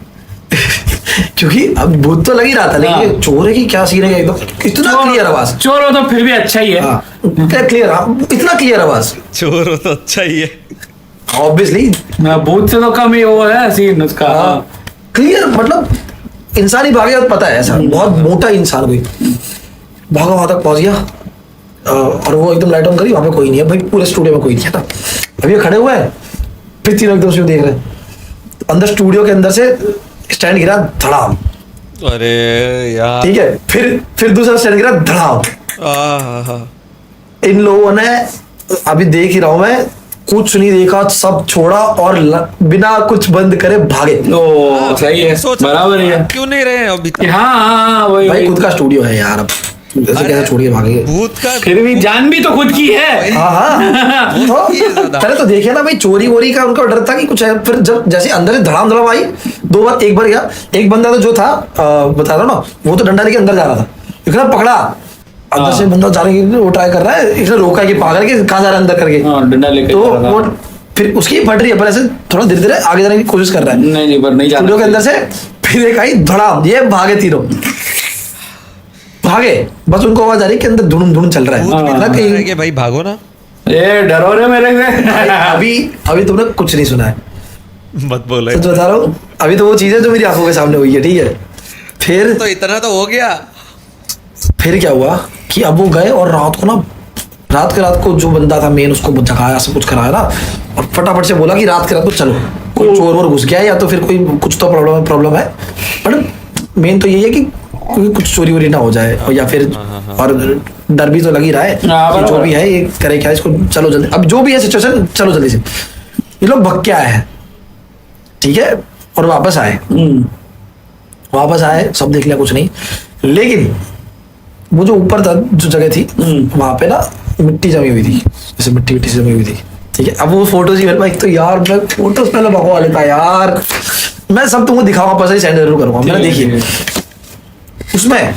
क्योंकि अब भूत तो लग ही रहा था, लेकिन ये चोर है कि क्या सीन है, एकदम इतना क्लियर आवाज, चोर हो तो फिर भी अच्छा ही है। हाँ क्लियर, इतना क्लियर आवाज, चोर हो तो अच्छा ही है। ऑब्वियसली भूत से तो कम ही वो है सीन उसका। क्लियर, मतलब इंसान ही भागे तो पता है ऐसा, बहुत मोटा इंसान कोई भागा, वहां तक पहुंच गया, और वो एकदम लाइट ऑन करी, वहां पे कोई नहीं है भाई, पूरे स्टूडियो में कोई नहीं है ना, अभी ये खड़े हुए हैं, फिर तीनों एकदम से देख रहे हैं, अंदर स्टूडियो के अंदर से स्टैंड गिरा धड़ाम, अरे यार ठीक है, फिर दूसरा स्टैंड गिरा धड़ाम, आहा, इन लोगों ने, अभी देख ही रहा हूं मैं, कुछ नहीं देखा, सब छोड़ा और बिना कुछ बंद करे भागे। ओ सही है, सोच बराबर ही है। क्यों नहीं रहे अभी तक? हाँ वही भाई वही। खुद का स्टूडियो है यार, अब ऐसे कैसे छोड़ के भागेंगे? भूत का फिर भी जान भी तो खुद की है। हाँ ये ज्यादा। पहले तो देखे ना भाई, चोरी वोरी का उनका डर था कि कुछ है, फिर जब जैसे अंदर से धड़ाम धड़ाम आई, एक बार गया, एक बंदा तो जो था बता रहा हूँ ना, वो तो डंडा लेके अंदर जा रहा था, इतना पकड़ा अंदर से बंदा जाने की वो ट्राई कर रहा है, इसने रोका कि पागल के कहाँ जा रहा है अंदर करके, डंडा लेके तो जा रहा था। वो फिर उसकी फट रही है, पर ऐसे थोड़ा धीरे धीरे आगे जाने की कोशिश कर रहा है नहीं पर नहीं स्टूडियो के जाना। अंदर से, फिर एक आई धड़ाम, ये भागे तीनों भागे, बस उनको आवाज आ रही है कि अंदर धुन धुन चल रहा भूत भी है ना, तो कहीं कि भाई भागो ना, ये डरो रे मेरे से। अभी तुमने कुछ नहीं सुना है, मत बोलो। सच बता रहा हूँ, अभी तो वो चीज है जो मेरी आंखों के सामने हुई है, ठीक है, फिर तो इतना तो हो गया। फिर क्या हुआ कि अब वो गए और रात को जो बंदा था मेन, उसको जगाया, सब कुछ कराया ना, और फटाफट से बोला कि रात के रात को चलो, कोई चोर वोर घुस गया है, या तो फिर कोई कुछ तो प्रॉब्लम है, बट मेन तो यही है कि कोई कुछ चोरी वोरी ना हो जाए, और या फिर और डर भी तो लग ही रहा है कि जो भी है ये करे क्या, इसको चलो जल्दी, अब जो भी है सिचुएशन चलो जल्दी से, ये लोग भग के आए हैं, ठीक है, और वापस आए, सब देख लिया, कुछ नहीं, लेकिन वो जो ऊपर था, जो जगह थी, वहां पे ना मिट्टी जमी हुई थी, जैसे मिट्टी से जमी हुई थी, ठीक है, अब वो फोटोज ही मेरे पास, तो यार मैं फोटोज पहले भगवा लेता यार, मैं सब तुमको दिखाऊंगा, पर सेंड जरूर करूंगा, मैंने देखिए उसमें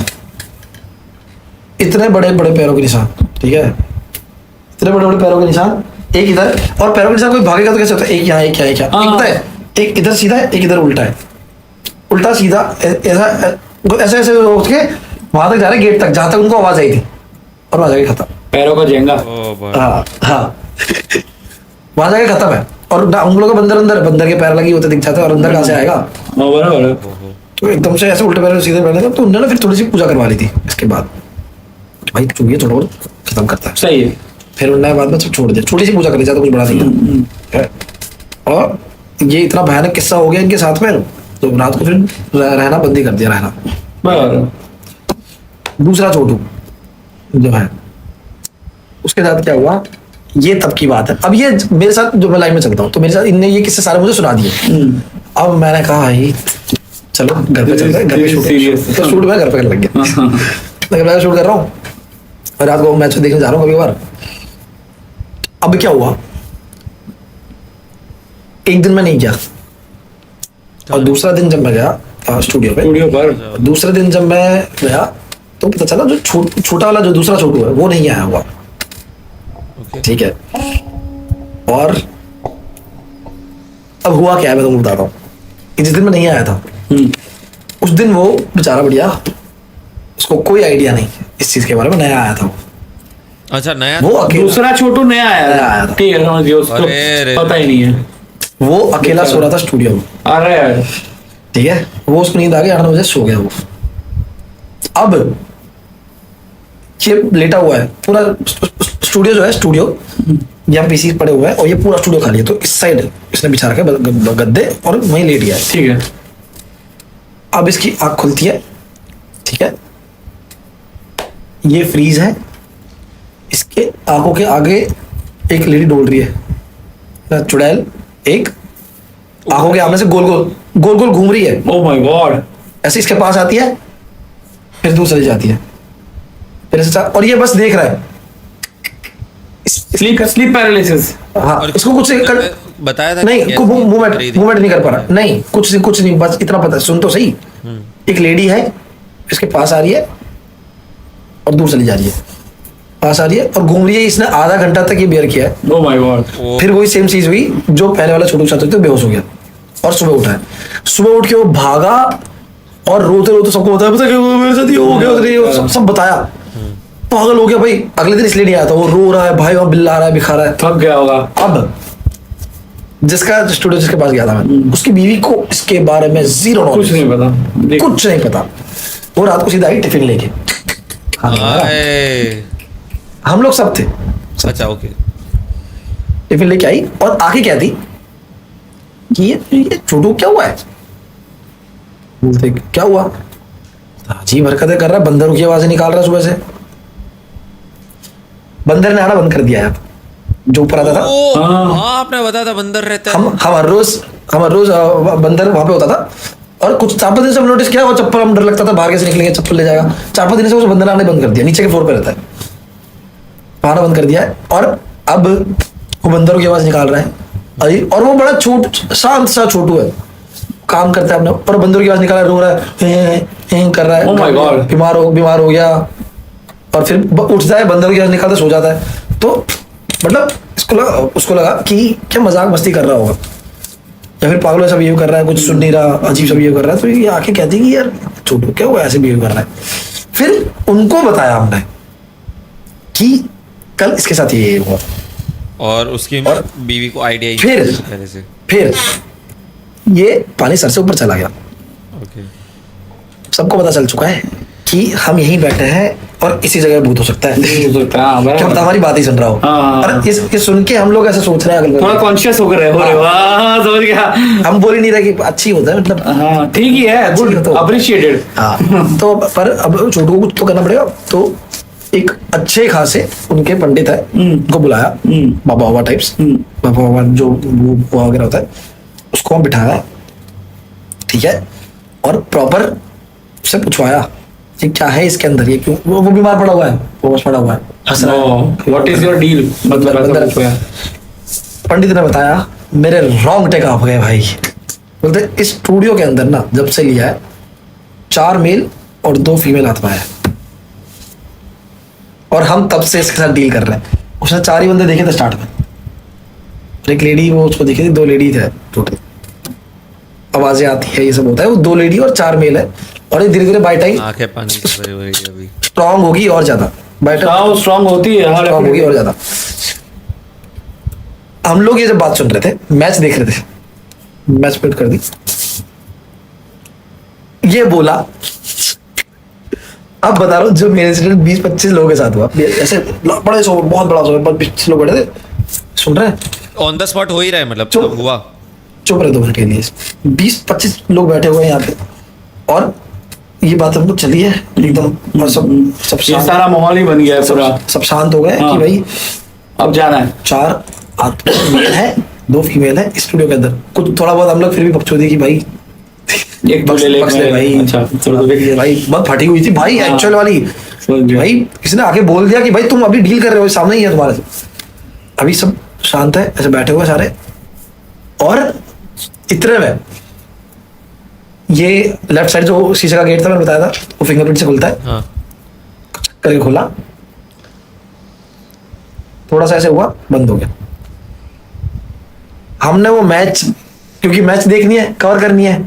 इतने बड़े बड़े पैरों के निशान, ठीक है, इतने बड़े बड़े पैरों के निशान, एक इधर, और पैरों के निशान कोई भागेगा तो कैसे होता है, एक यहाँ, एक यहाँ, एक यहाँ, एक पता है, एक इधर सीधा है, एक इधर उल्टा है, उल्टा सीधा ऐसा ऐसे उठ के वहां तक जा रहे, गेट तक, जहां तक उनको आवाज आई थी, और वहां जाके खत्म, पैरों का जेंगा। ओ भाई। हाँ वहां जाके खत्म है, और उन लोगों को बंदर के पैर लगी होते दिख जाते हैं, और अंदर कहाँ से आएगा, बराबर है। तो एकदम से ऐसे उल्टे पैर सीधे बैठे, तो उन्होंने फिर थोड़ी सी पूजा करवा ली थी, इसके बाद भाई चुनिए थोड़ा बहुत खत्म करता है, सही है। फिर उन्होंने बाद में सब छोड़ दिया, छोटी सी पूजा कर ली, ज्यादा कुछ बड़ा नहीं है, और ये इतना भयानक किस्सा हो गया इनके साथ में, तो रात को फिर रहना बंद ही कर दिया, रहना। बराबर। दूसरा छोटू जो है, उसके साथ क्या हुआ, ये तब की बात है, अब ये मेरे साथ जो मैं लाइव में चलता हूँ, तो मेरे साथ इनने ये किस्से सारे मुझे सुना दिए, अब मैंने कहा भाई चलो घर पे चलते हैं, घर पे शूट मैं घर पे करने लग गया, मैं घर पे शूट कर रहा हूँ, और रात को मैच देखने जा रहा हूँ कभी बार। अब क्या हुआ, एक दिन मैं नहीं गया, और दूसरा दिन जब मैं गया स्टूडियो पे, स्टूडियो पर दूसरे दिन जब मैं गया तो पता चला जो छोटा वाला जो दूसरा छोटू है वो नहीं आया हुआ। ओके ठीक है, और अब हुआ क्या है मैं तुमको बताता हूँ कि जिस दिन मैं नहीं आया था उस दिन वो बेचारा बढ़िया, उसको कोई आइडिया नहीं इस चीज के बारे में, नया आया था वो। अच्छा नया वो अकेला, दूसरा छोटू नया नया आया आया था। ठीक है, समझ गया, उसको अरे, पता ही नहीं है। वो अकेला सो रहा था स्टूडियो में। अरे यार, ठीक है, वो उसको नींद आ गई, 8 बजे सो गया वो। अब ये लेटा हुआ है पूरा स्टूडियो जो है, स्टूडियो यहाँ पीसी पड़े हुए हैं और ये पूरा स्टूडियो खाली है, तो इस साइड इसने बिछा रखे गद्दे और वहीं लेट गया है। ठीक है, अब इसकी आंख खुलती है, ठीक है, ये फ्रीज है, इसके आंखों के आगे एक लेडी डोल रही है, चुड़ैल एक आंखों के आमने से गोल गोल गोल गोल घूम रही है, ओ माय गॉड, ऐसे इसके पास आती है फिर दूर चली जाती है, फिर ऐसे और ये बस देख रहा है। Sleep paralysis. हाँ, और इसको कुछ बताया था नहीं, कि मूवमेंट कैसे मूवमेंट नहीं कर पा रहा, नहीं कुछ नहीं, बस इतना पता, सुन तो सही। एक लेडी है, इसके पास आ रही है और दूर चली जा रही है, पास आ रही है और घूम रही है। इसने आधा घंटा तक ये बियर किया है। ओ माय गॉड, वो- फिर वही सेम चीज हुई जो पहले वाला छोटू छात्र थे, बेहोश हो गया और सुबह उठा है। सुबह उठ के वो भागा और रोते रोते सबको बताया, पता क्या हुआ मेरे साथ, ये हो गया उसने, ये सब बताया। पागल हो गया भाई, अगले दिन इसलिए नहीं आया था, वो रो रहा है भाई, वहां बिल्ला रहा है, बिखा रहा है। थक गया होगा। अब जिसका स्टूडियो जिसके पास गया था मैं, उसकी बीवी को इसके बारे में जीरो कुछ नॉलेज, नहीं पता, देख, कुछ नहीं पता। वो रात को सीधा आई टिफिन लेके खाने वाला। आए, हम लोग सब थे, अच्छा ओके टिफिन लेके आई और आके क्या थी कि ये छोटू क्या हुआ है। बोलते क्या हुआ, अजीब हरकतें कर रहा है, बंदरों की आवाजें निकाल रहा है सुबह से। बंदर ने आना बंद कर दिया है अब, जो ऊपर आता था। ओ हाँ। हाँ आपने बताया था बंदर रहता है। हम हर रोज बंदर वहां पे होता था और कुछ 4-5 दिन से हम नोटिस किया, वो चप्पल, हम डर लगता था बाहर कैसे निकलेंगे, चप्पल ले जाएगा। 4-5 दिन से वो बंदर आने बंद कर दिया, नीचे के फ्लोर पे रहता है, आना बंद कर दिया है। और अब वो बंदरों की आवाज निकाल रहा है और वो बड़ा शांत सा छोटू है, काम करता है अपने, पर बंदरों की आवाज निकाल रहा है, रो रहा है, हे कर रहा है। Oh my God. बीमार हो गया और फिर उठता है, बंदरों की आवाज निकालता सो जाता है। तो मतलब उसको लगा कि क्या मजाक मस्ती कर रहा होगा या फिर पागलों ऐसा बिहेव कर रहा है, कुछ सुन नहीं रहा, अजीब सा बिहेव कर रहा है। तो ये आके कहती कि यार छोटू क्या हुआ, ऐसे बिहेव कर रहा है। फिर उनको बताया हमने कि कल इसके साथ ये हुआ। और उसकी और बीवी को आइडिया ही फिर- नहीं था पहले से। फिर ये पानी सर से ऊपर चला गया। ओके सबको पता चल चुका है कि हम यहीं बैठे हैं और इसी जगह भूत हो सकता है। नहीं हो सकता, हाँ, बराबर। क्या पता हमारी बात ही सुन रहा हो। हाँ। और ये सुन के हम लोग ऐसे सोच रहे हैं अगल थोड़ा बगल। कॉन्शियस होकर रहे हो रहे हो, हाँ, समझ गया। हम बोल ही नहीं रहे कि अच्छी होता है, मतलब हाँ ठीक ही है, अच्छी गुड, तो- अप्रिशिएटेड। हाँ। तो पर अब छोटू को कुछ तो करना पड़ेगा, तो एक अच्छे खासे उनके पंडित है, उनको बुलाया, बाबा बाबा टाइप्स, बाबा बाबा जो वो वगैरह होता है, उसको हम बिठाया, ठीक है, और प्रॉपर उससे पूछवाया कि क्या है इसके अंदर, ये क्यों, वो बीमार पड़ा हुआ है, वो बस पड़ा हुआ है, हंस रहा है। व्हाट इज योर डील, मतलब ऐसा बंदर- कुछ हुआ। पंडित ने बताया, मेरे रोंगटे कांप गए भाई। बोलते इस स्टूडियो के अंदर ना जब से लिया है 4 मेल और 2 फीमेल आत्मा है और हम तब से इसके साथ डील कर रहे हैं। उसने 4 ही बंदे देखे थे स्टार्ट में, एक लेडी वो उसको दिखी थी, 2 लेडी थे टोटल, आवाजें आती है, ये सब होता है। वो 2 लेडी और 4 मेल है और ये धीरे धीरे बाय टाइम आंखें पानी से भरी हुई है अभी। स्ट्रांग होगी और ज्यादा, बाय टाइम स्ट्रांग होती है, हाँ, स्ट्रांग होगी और ज्यादा। हम लोग ये जब बात सुन रहे थे, मैच देख रहे थे, मैच पेट कर दी, ये बोला, अब बता रहा हूँ जो मेरे इंसिडेंट 20-25 लोगों के साथ हुआ, ऐसे बड़े शो, बहुत बड़ा शो, 25 लोग बैठे थे, सुन रहे हैं, ऑन द स्पॉट हो ही रहा है मतलब चुप। तब हुआ। चुप रहे 2 मिनट के लिए। 20-25 लोग बैठे हुए हैं यहाँ पे और ये बात हमको चली है एकदम, और सब ये शांत, सारा माहौल ही बन गया है पूरा। सब शांत हो गए हाँ। कि भाई अब जाना है। 4 मेल है, 2 फीमेल है स्टूडियो के अंदर। कुछ थोड़ा बहुत हम लोग फिर भी बकचोदी की भाई, एक तो ले ले बक्स ले भाई, अच्छा, चलो देख लिया। भाई बहुत फटी हुई थी भाई, हाँ। एक्चुअल वाली समझ गया। भाई। किसी ने आके बोल दिया कि भाई तुम अभी डील कर रहे हो, सामने ही है तुम्हारे से। अभी सब शांत है, ऐसे बैठे हुए सारे, और इतने में ये लेफ्ट साइड जो शीशे का गेट था मैंने बताया था, वो फिंगरप्रिंट से खुलता है। हाँ करके खोला, थोड़ा सा ऐसे हुआ, बंद हो गया। हमने वो मैच, क्योंकि मैच देखनी है, कवर करनी है,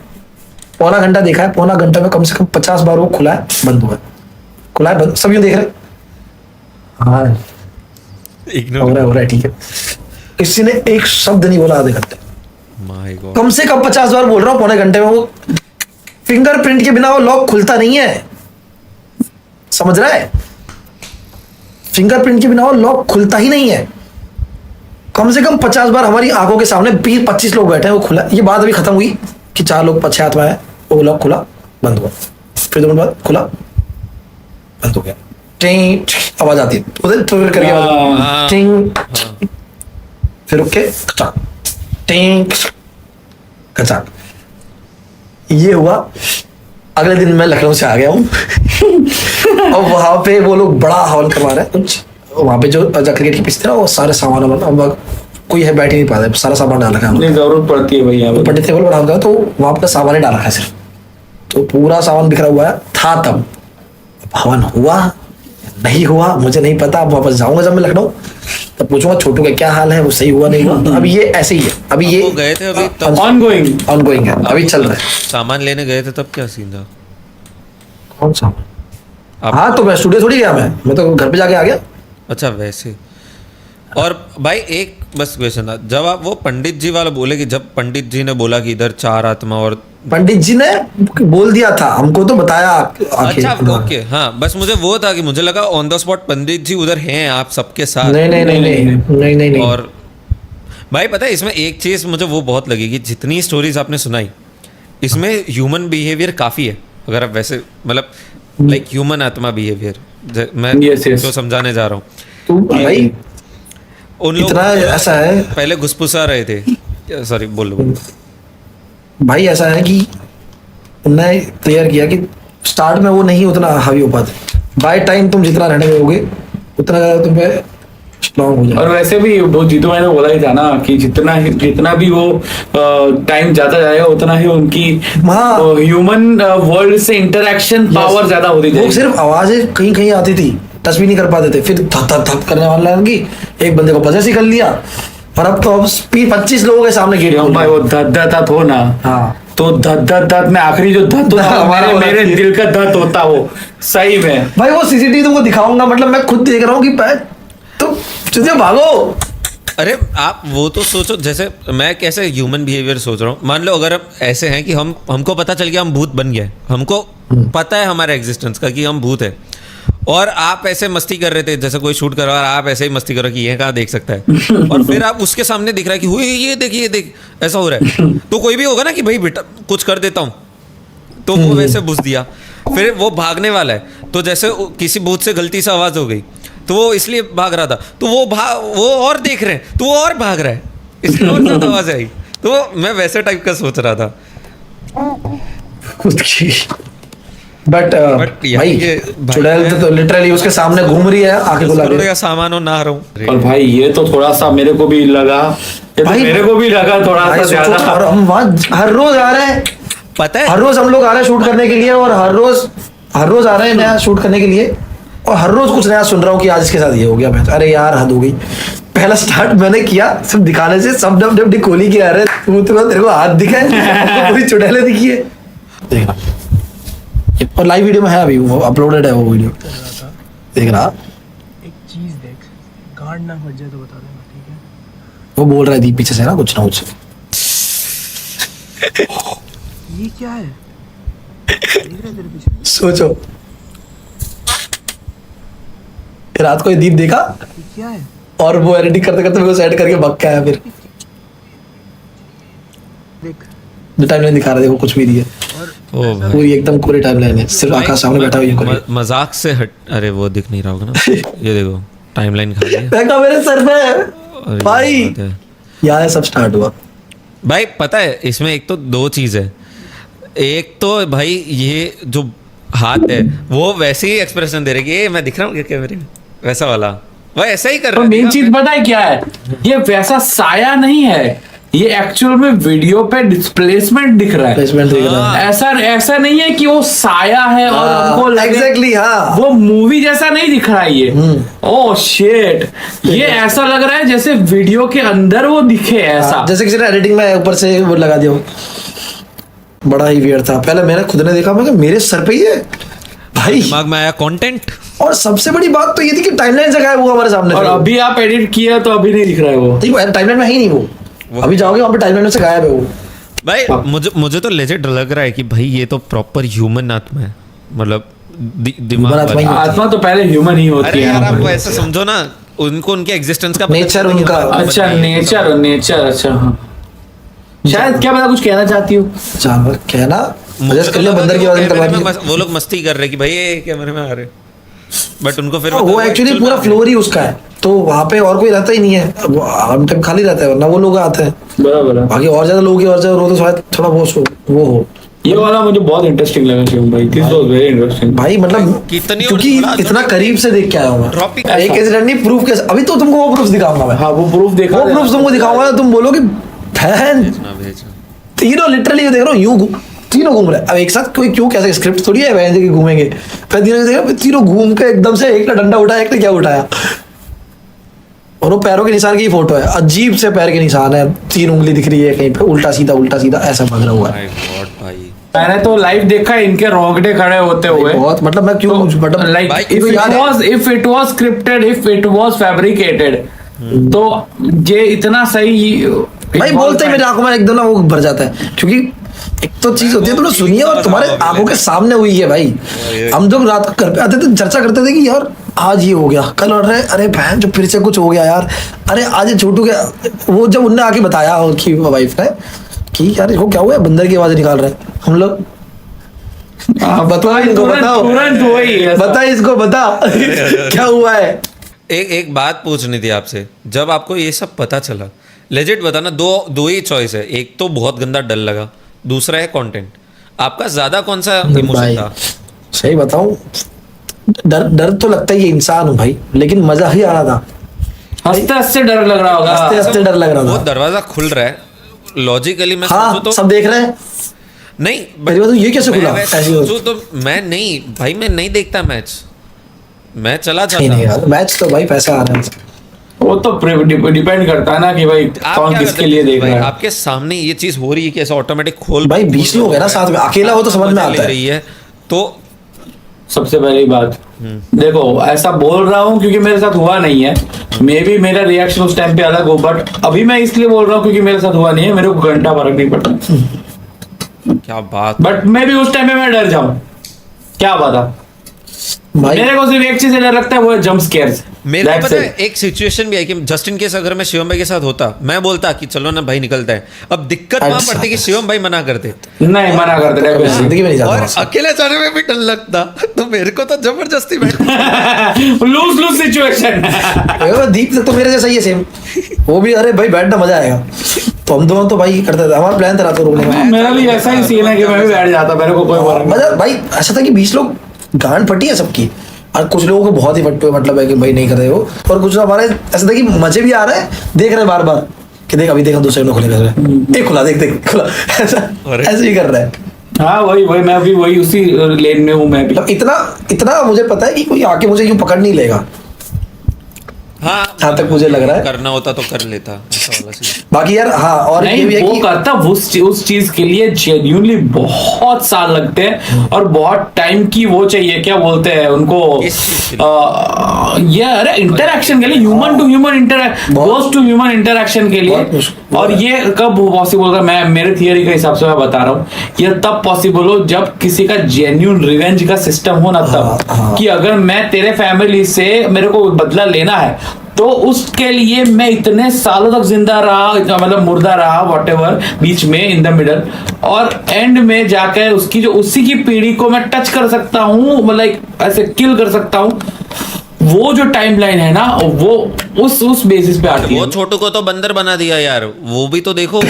पौना घंटा देखा है। पौना घंटा में कम से कम 50 बार वो खुला है, बंद हुआ है, खुला है, बंद। सब यूं देख रहे, हाँ इग्नोर हो रहा है, ठीक है। किसी ने एक शब्द नहीं बोला आधे घंटे, माय गॉड। कम से कम 50 बार बोल रहा हूँ पौने घंटे में। वो फिंगरप्रिंट के बिना वो लॉक खुलता नहीं है, समझ रहा है? फिंगरप्रिंट के बिना वो लॉक खुलता ही नहीं है। कम से कम 50 बार हमारी आंखों के सामने 20-25 लोग बैठे हैं, वो खुला। ये बात अभी खत्म हुई कि 4 लोग पीछे हाथ में आए, वो लॉक खुला, बंद हुआ, फिर 2 मिनट बाद खुला, बंद हो गया। टिंग आवाज आती है, उधर फिर करके आवाज, टिंग, फिर रुक के कचाक, टिंग कचाक। ये हुआ। अगले दिन मैं लखनऊ से आ गया हूँ और वहां पे वो लोग बड़ा हॉल करवा रहे हैं कुछ। वहां पे जो क्रिकेट की पिच थी ना, वो सारे सामान कोई है बैठ ही नहीं पाता, सारा सामान डाल रखा है। जरूरत पड़ती है भैया, पंडित टेबल बना हुआ, तो वहां पर सामान ही डाल रखा है सिर्फ, तो पूरा सामान बिखरा हुआ है था। तब हवन हुआ नहीं हुआ मुझे नहीं पता। अब वापस जाऊंगा जब मैं लखनऊ, तब पूछूंगा छोटू का क्या हाल है, वो सही हुआ नहीं हुआ। तो अभी ये ऐसे ही है, अभी ये वो गए थे अभी तब, ऑनगोइंग है, अभी चल रहा है। सामान लेने गए थे तब क्या सीन था? कौन सा? हाँ, तो मैं स्टूडियो थोड़ी गया, मैं तो घर पे जाके आ गया। अच्छा वैसे। और भाई एक बस क्वेश्चन था, जब आप वो पंडित जी वाला बोले कि जब पंडित जी ने बोला कि इधर 4 आत्मा और पंडित जी ने बोल दिया था, हमको तो बताया अच्छा ओके, हाँ बस मुझे वो था कि मुझे लगा ऑन द स्पॉट पंडित जी उधर हैं आप सबके साथ। नहीं। और भाई पता है इसमें एक चीज मुझे वो बहुत लगी कि जितनी स्टोरीज आपने सुनाई इसमें ह्यूमन बिहेवियर काफी है। अगर आप वैसे मतलब लाइक ह्यूमन आत्मा बिहेवियर मैं जो समझाने जा रहा हूँ, तो भाई उन लोग इतना ऐसा है, पहले घुसपुसा रहे थे, सॉरी बोलो भाई ऐसा है कि उन्होंने क्लियर किया कि स्टार्ट में वो नहीं उतना हावी हो पाते, बाय टाइम तुम जितना रहने में होगे उतना ज्यादा तुम पे स्ट्रॉन्ग हो जाए। और वैसे भी वो जीतू मैंने बोला ही था ना कि जितना भी वो टाइम ज्यादा जाएगा उतना ही उनकी ह्यूमन वर्ल्ड से इंटरेक्शन पावर ज्यादा होती जाएगी। वो सिर्फ आवाजें कहीं कहीं आती थी, टच भी नहीं कर पाते थे, फिर धक धक धक करने वाला लगी, एक बंदे को पजेस ही कर लिया। और अब तो अब 25 लोगों के सामने गेट भाई वो धत हो ना, हाँ तो धत में आखिरी जो धत होता मेरे दिल का धत होता वो सही में। भाई वो सीसीटीवी तुमको दिखाऊंगा, मतलब मैं खुद देख रहा हूँ कि तो तुझे भागो। अरे आप वो तो सोचो, जैसे मैं कैसे ह्यूमन बिहेवियर सोच रहा हूँ। मान लो अगर हम ऐसे हैं कि हमको पता चल गया हम भूत बन गए, हमको पता है हमारे एग्जिस्टेंस का कि हम भूत है, और आप ऐसे मस्ती कर रहे थे जैसे कोई शूट कर रहा है, आप ऐसे ही मस्ती करो कि ये कहाँ देख सकता है, और फिर आप उसके सामने दिख रहा है कि हुई ये देख ऐसा हो रहा है, तो कोई भी होगा ना कि भाई बेटा कुछ कर देता हूँ, तो वो वैसे बुझ दिया, फिर वो भागने वाला है, तो जैसे किसी भूत से गलती से आवाज हो गई तो वो इसलिए भाग रहा था, तो वो और देख रहे हैं तो वो और भाग रहा है, इसलिए और ज्यादा आवाज आई। तो मैं वैसे टाइप का सोच रहा था। बट भाई चुड़ैल तो लिटरली उसके सामने घूम रही है, आके को लगे सामान हो ना रहा। और भाई ये तो थोड़ा सा मेरे को भी लगा, मेरे को भी लगा थोड़ा सा ज्यादा। और हम वहाँ हर रोज आ रहे हैं, पता है हर रोज हम लोग आ रहे हैं शूट करने के लिए, और हर रोज आ रहे हैं नया शूट करने के लिए, और हर रोज कुछ नया सुन रहा हूँ कि आज इसके साथ ये हो गया। मैं अरे यार हद हो गई। पहला स्टार्ट मैंने किया सिर्फ दिखाने से, सब डब खोली की आ रहे तेरे को हाथ दिखा है, पूरी चुड़ैलें दिखी है, देखना। और लाइव वीडियो में है, अभी वो अपलोडेड है वो वीडियो, देख रहा। एक चीज देख, गार्ड ना फट जाए तो बता देना, ठीक है? वो बोल रहा है दीप पीछे से ना कुछ। ये क्या है? देख रहा है तेरे पीछे? सोचो रात को ये दीप देखा, ये क्या है? और वो एडिटिंग करते करते मेरे को सेट करके भग के आया। फिर देख जो टाइमलाइन दिखा रहा है वो कुछ भी नहीं है, पूरी एकदम पूरी टाइमलाइन है, सिर्फ आकाश सामने बैठा हुआ है। मजाक से हट, अरे वो दिख नहीं रहा होगा ना, ये देखो टाइमलाइन खा लिया देखा मेरे सर पे भाई, यहाँ सब स्टार्ट हुआ। भाई पता है इसमें एक तो 2 चीज है, एक तो भाई ये जो हाथ है वो वैसे ही एक्सप्रेशन दे रहे कि मैं दिख रहा हूँ कैमरे में, वैसा वाला वो ऐसा ही कर रहा है। मेन चीज पता है क्या है, ये वैसा साया नहीं है, ये एक्चुअल में वीडियो पे डिस्प्लेसमेंट दिख रहा है। प्लेसमेंट देख रहा है। ऐसा नहीं है कि वो साया है और हमको लगे एग्जैक्टली हाँ। वो मूवी जैसा नहीं दिख रहा है ये। ओह शिट, ये ऐसा लग रहा है जैसे वीडियो के अंदर वो दिखे ऐसा। जैसे किसी ने एडिटिंग में ऊपर से वो लगा दिया हो। बड़ा ही वियर्ड था। पहले मैंने खुद ने देखा, मैं कहा मेरे सर पे ही है भाई। दिमाग में आया कंटेंट। और सबसे बड़ी बात तो ये थी कि टाइमलाइन से गायब हुआ हमारे सामने। और अभी आप एडिट किया तो अभी नहीं दिख रहा है वो। ठीक है, टाइमलाइन में है ही नहीं वो। अभी जाओगे वहां पे टाइमलाइन से गायब है वो। भाई मुझे तो लेजिट लग रहा है कि भाई ये तो प्रॉपर ह्यूमन आत्मा है, मतलब दिमाग Human आत्मा ही वाला। आत्मा तो पहले ह्यूमन ही होती अरे है। यार आप ऐसे समझो ना, उनको उनके एग्जिस्टेंस का पता Nature चलता है कि उनका। हाँ, अच्छा बताइए। नेचर अच्छा हाँ। शायद क्या पता कुछ कहना चाहती हो। जानवर कहना मुझे जस्ट तो कर लिया लगा बंदर कि की वो आवाज कैमरे में निकलवा वो लोग मस्ती कर रहे कि भाई ये कैमरे में आ रहे, बट उनको फिर वो एक्चुअली पूरा फ्लोर ही उसका है, तो वहां पे और कोई रहता ही नहीं है। हम टाइम खाली रहता है, वरना वो लोग आते हैं। बराबर है। बाकी और ज्यादा लोग की और ज्यादा हो तो शायद थोड़ा वो हो ये वाला मुझे बहुत इंटरेस्टिंग लगा शिवम भाई। This was very interesting. भाई, मतलब कितनी क्योंकि बड़ा इतना करीब से देख के आया हूं मैं। Dropping एक इंसिडेंट नहीं, प्रूफ के अभी तो तुमको वो प्रूफ दिखाऊंगा मैं। हाँ वो प्रूफ देखा। वो प्रूफ तुमको दिखाऊंगा, तुम बोलोगे फैन ना भेजना। तीनों लिटरली देख रहा हूँ यूं तीनों घूम रहे हैं। अब एक साथ कोई क्यों कैसे स्क्रिप्ट थोड़ी है वैसे कि घूमेंगे। फिर तीनों देख रहा हूं, तीनों घूम के एकदम से एक ने डंडा उठाया, एक ने क्या उठाया, और वो पैरों के निशान की फोटो है। अजीब से पैर के निशान है, 3 उंगली दिख रही है कहीं पे, उल्टा सीधा ऐसा भाग रहा हुआ है। माय गॉड भाई, मैंने तो लाइव देखा इनके रोंगटे खड़े होते हुए। बहुत मतलब मैं क्यों मतलब लाइक भाई, इफ याद है? It was scripted, if it was fabricated, तो ये इतना सही भाई बोलते ही मेरी आंखों में एकदम ना वो भर जाता है, क्योंकि एक तो चीज होती है तुम लोग सुनिए और तुम्हारे आंखों के सामने हुई है भाई। हम जब रात को घर पे आते थे चर्चा करते थे कि यार आज ये हो गया, कल और अरे बहन जो फिर से कुछ हो गया यार, अरे आज ये छोटू गया। वो जब उनने आके बताया उनकी वाइफ ने कि यार इसको क्या हुआ है, बंदर की आवाज निकाल रहे हैं हम लोग। बताओ इनको, बताओ तुरंत वही है। बता इसको, बता क्या हुआ है। एक बात पूछनी थी आपसे, जब आपको ये सब पता चला, लेजिट बताना, दो ही चॉइस है, एक तो बहुत गंदा डर लगा, दूसरा है कंटेंट। आपका ज्यादा कौन सा इमोशन भाई था? सही बताऊं, डर तो लगता ही है, इंसान हूं भाई, लेकिन मजा ही आ रहा था। हंसते हंसते डर लग रहा होगा। हंसते हंसते डर लग रहा वो था। दरवाजा खुल रहा है, लॉजिकली मैं हाँ सोचूं तो सब देख रहे हैं। नहीं, पहली बात तो ये कैसे मैं खुला? वैसे ऐसी हो- सोचूं तो मैं नहीं भाई, मैं नहीं देखता मैच, मैं चला नहीं नहीं जाता। यार, मैच तो भाई पैसा आ रहा है। वो तो डिपेंड करता है ना कि भाई आप कौन क्या किसके करते लिए हैं देख भाई? रहा है। आपके सामने ये चीज हो रही है कि ऐसा ऑटोमेटिक खोल भाई 20 लोग है ना साथ में, अकेला हो तो समझ में मजा आता ले है। रही है तो सबसे पहली बात देखो, ऐसा बोल रहा हूँ क्योंकि मेरे साथ हुआ नहीं है। मे बी मेरा रिएक्शन उस टाइम पे अलग हो, बट अभी मैं इसलिए बोल रहा हूँ क्योंकि मेरे साथ हुआ नहीं है, मेरे को घंटा फर्क नहीं पड़ता। क्या बात। बट मे बी उस टाइम पे मैं डर जाऊं, क्या पता। भाई मेरे को सिर्फ एक चीज से डर लगता है, वो है जंप स्केयर्स। मेरे को पता है एक सिचुएशन भी है कि जस्ट इन केस अगर मैं शिवम भाई के साथ होता, मैं बोलता कि चलो ना भाई निकलता है। अब दिक्कत वहां अच्छा। पड़ती कि शिवम भाई मना करते नहीं मना करते कभी definitely। जिंदगी में नहीं और जाता। अकेले जाने में भी डर लगता, तो मेरे को तो जबरदस्ती बैठ लूज लूज सिचुएशन। दीप तो मेरे जैसा ही है सेम। वो भी अरे भाई बैठना मजा आएगा, तो हम दोनों तो भाई करते थे। हमारा प्लान था रात को रुकने का। मेरा भी ऐसा ही सीन है कि मैं भी बैठ जाता, मेरे को कोई फर्क नहीं। मजा भाई ऐसा था कि 20 लोग गांड फटी है सबकी, और कुछ लोगों को बहुत ही फटे मतलब है कि भाई नहीं कर रहे हो, और कुछ हमारे ऐसा था कि मजे भी आ रहा है, देख रहे हैं बार बार कि देख अभी देखा दूसरे में खुले कर एक खुला देख खुला ऐसा अरे। ऐसे ही कर रहा है। हाँ वही मैं भी वही उसी लेन में हूँ मैं भी। मतलब इतना मुझे पता है कि कोई आके मुझे यूं पकड़ नहीं लेगा, हाँ जहाँ तक मुझे लग रहा है। करना होता तो कर लेता, ऐसा वाला सीन। बाकी यार हाँ, और ये भी नहीं है वो कि करता उस चीज के लिए जेन्युइनली बहुत साल लगते हैं और बहुत टाइम की वो चाहिए, क्या बोलते हैं उनको, किस चीज के ये अरे इंटरेक्शन के लिए, human to human goes to human interaction के बहुत लिए। मुश्किल और ये कब पॉसिबल होगा, मैं मेरे थियरी के हिसाब से मैं बता रहा हूँ, ये तब पॉसिबल हो जब किसी का जेन्युइन रिवेंज का सिस्टम हो ना, तब हाँ। कि अगर मैं तेरे फैमिली से मेरे को बदला लेना है तो उसके लिए मैं इतने सालों तक जिंदा रहा, मतलब मुर्दा रहा व्हाटएवर बीच में इन द मिडल, और एंड में जाकर उसकी जो उसी की पीढ़ी को मैं टच कर सकता हूँ, मतलब ऐसे किल कर सकता हूँ। वो जो टाइमलाइन है ना, वो उस बेसिस पे आती वो है। छोटू को तो बंदर बना दिया यार, वो भी तो देखो।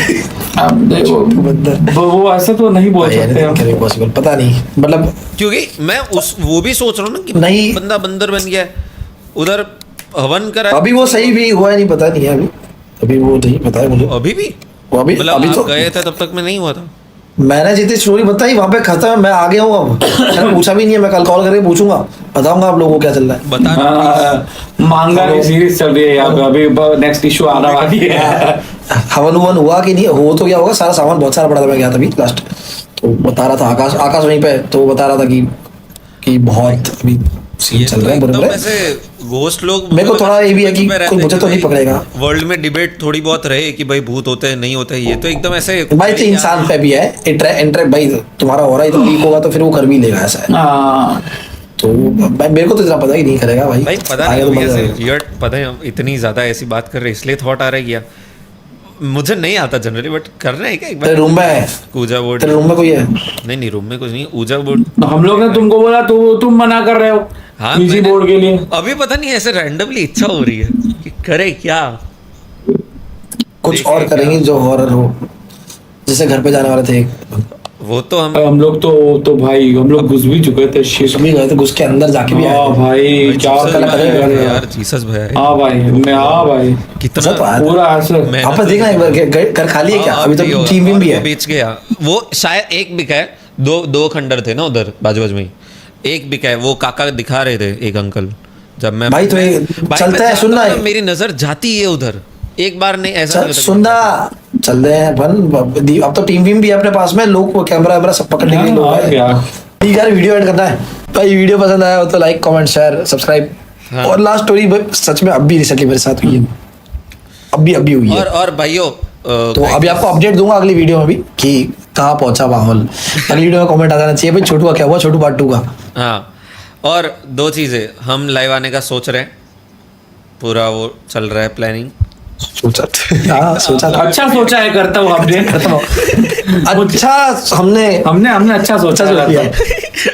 अब देखो वो ऐसे तो नहीं बोल सकते हम। पॉसिबल पता नहीं, मतलब क्योंकि मैं वो भी सोच रहा हूँ ना कि नहीं। बंदा बंदर बन गया है, उधर हवन करा, अभी वो सही भी हुआ है नहीं पता नहीं है, अभी वो नहीं पता है मुझे। अभी भी वो अभी मतलब अभी आप तो गए थे तब तक मैं नहीं हुआ था। मैंने जितनी स्टोरी बताई वहां पे खत्म है, मैं आ गया हूँ अब। मैंने पूछा भी नहीं है, मैं कल कॉल करके पूछूंगा, बताऊंगा आप लोगों को क्या चल रहा है। बताना मांगा की सीरीज चल रही है यहाँ पे, अभी नेक्स्ट इशू आना बाकी है। हवन उवन हुआ कि नहीं, हो तो क्या होगा, सारा सामान बहुत सारा पड़ा था, मैं गया था अभी लास्ट, तो बता रहा था आकाश वहीं पे, तो बता रहा था कि बहुत अभी सीन ये चल तो रहे हैं बुरे एकदम बुरे। ऐसे घोस्ट लोग, मेरे को थोड़ा ये भी है कि में रहते कोई हैं मुझे तो नहीं भाई, पकड़ेगा। वर्ल्ड में डिबेट थोड़ी बहुत रहे कि भाई भूत होते हैं नहीं होते हैं, ये तो एकदम ऐसे भाई तो इंसान पे भी है इंटरेक्ट भाई, तुम्हारा हो रहा है तो वीक होगा तो फिर वो कर भी लेगा, ऐसा है। हाँ तो भाई मेरे को तो इतना पता ही नहीं करेगा भाई। भाई पता आगे नहीं तो अभी मजा ऐसे आएगा। वियर्ड, पता है हम इतनी ज्यादा ऐसी बात कर रहे हैं इसलिए थॉट आ रहा है क्या, मुझे नहीं आता जनरली, बट करना है क्या एक तेरे बार। रूम में है, ऊजा बोर्ड, तेरे रूम में कोई है? नहीं रूम में कुछ नहीं, ऊजा बोर्ड। तो हम लोग ने तुमको बोला तो तुम मना कर रहे हो हाँ इजी मैंने- बोर्ड के लिए। अभी पता नहीं ऐसे रैंडमली इच्छा हो रही है कि करे क्या। कुछ देखें और क्या। करेंगे जो हॉरर हो, जैसे घर पे जाने वाले थे, वो तो हम हम लोग तो भाई हम लोग घुस भी चुके थे शीश भी गए थे, घुस के अंदर जाके भी आए हाँ थे। भाई क्या जीसस कल भाई करेगा है यार। यार, जीसस भाई है। हाँ भाई हाँ भाई मजा तो कितना आया था। पूरा ऐसे मैं आप देखना एक बार घर खाली है क्या, अभी तो टीम भी है। वो बेच गया, वो शायद एक बिका है, दो खंडर थे ना उधर बाजू बाजू में ही। एक बिका है, वो काका दिखा रहे थे एक अंकल, जब मैं भाई तो ये भाई, चलता मैं है, सुनना जाता है। हूँ, मेरी नजर जाती है उधर, एक बार नहीं ऐसा नहीं होता कि- सुनना चल रहे हैं अब तो टीम वीम भी है अपने पास में, लोग कैमरा वैमरा सब पकड़ने के लिए लोग हाँ, आए। क्या ठीक है, वीडियो एंड करना है भाई। वीडियो पसंद आया हो तो लाइक कमेंट शेयर सब्सक्राइब। हाँ। और लास्ट स्टोरी सच में अभी रिसेंटली मेरे साथ हुई है, अभी हुई है। और भाइयों तो अभी आपको अपडेट दूंगा अगली वीडियो में भी कि कहाँ पहुंचा माहौल। अगली वीडियो में कमेंट आ जाना चाहिए भाई, छोटू का क्या हुआ, छोटू पार्ट 2 का। हाँ, और दो चीजें, हम लाइव आने का सोच रहे हैं, पूरा वो चल रहा है प्लानिंग। सोचा सोचा था। अच्छा सोचा है, करता हूँ अपडेट अच्छा हमने हमने अच्छा सोचा अच्छा किया।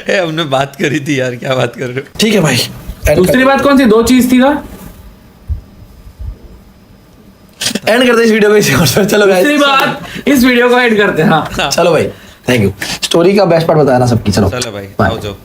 है। हमने बात करी थी यार, क्या बात कर रहे हो। ठीक है भाई, एंड दूसरी बात कौन सी 2 चीज थी ना? एंड करते हैं इस वीडियो को इसी और चलो दूसरी guys। बात इस वीडियो को एड करते हैं। हाँ चलो भाई, थैंक यू। स्टोरी का बेस्ट पार्ट बताया ना सबकी, चलो चलो भाई Bye. आओ जाओ।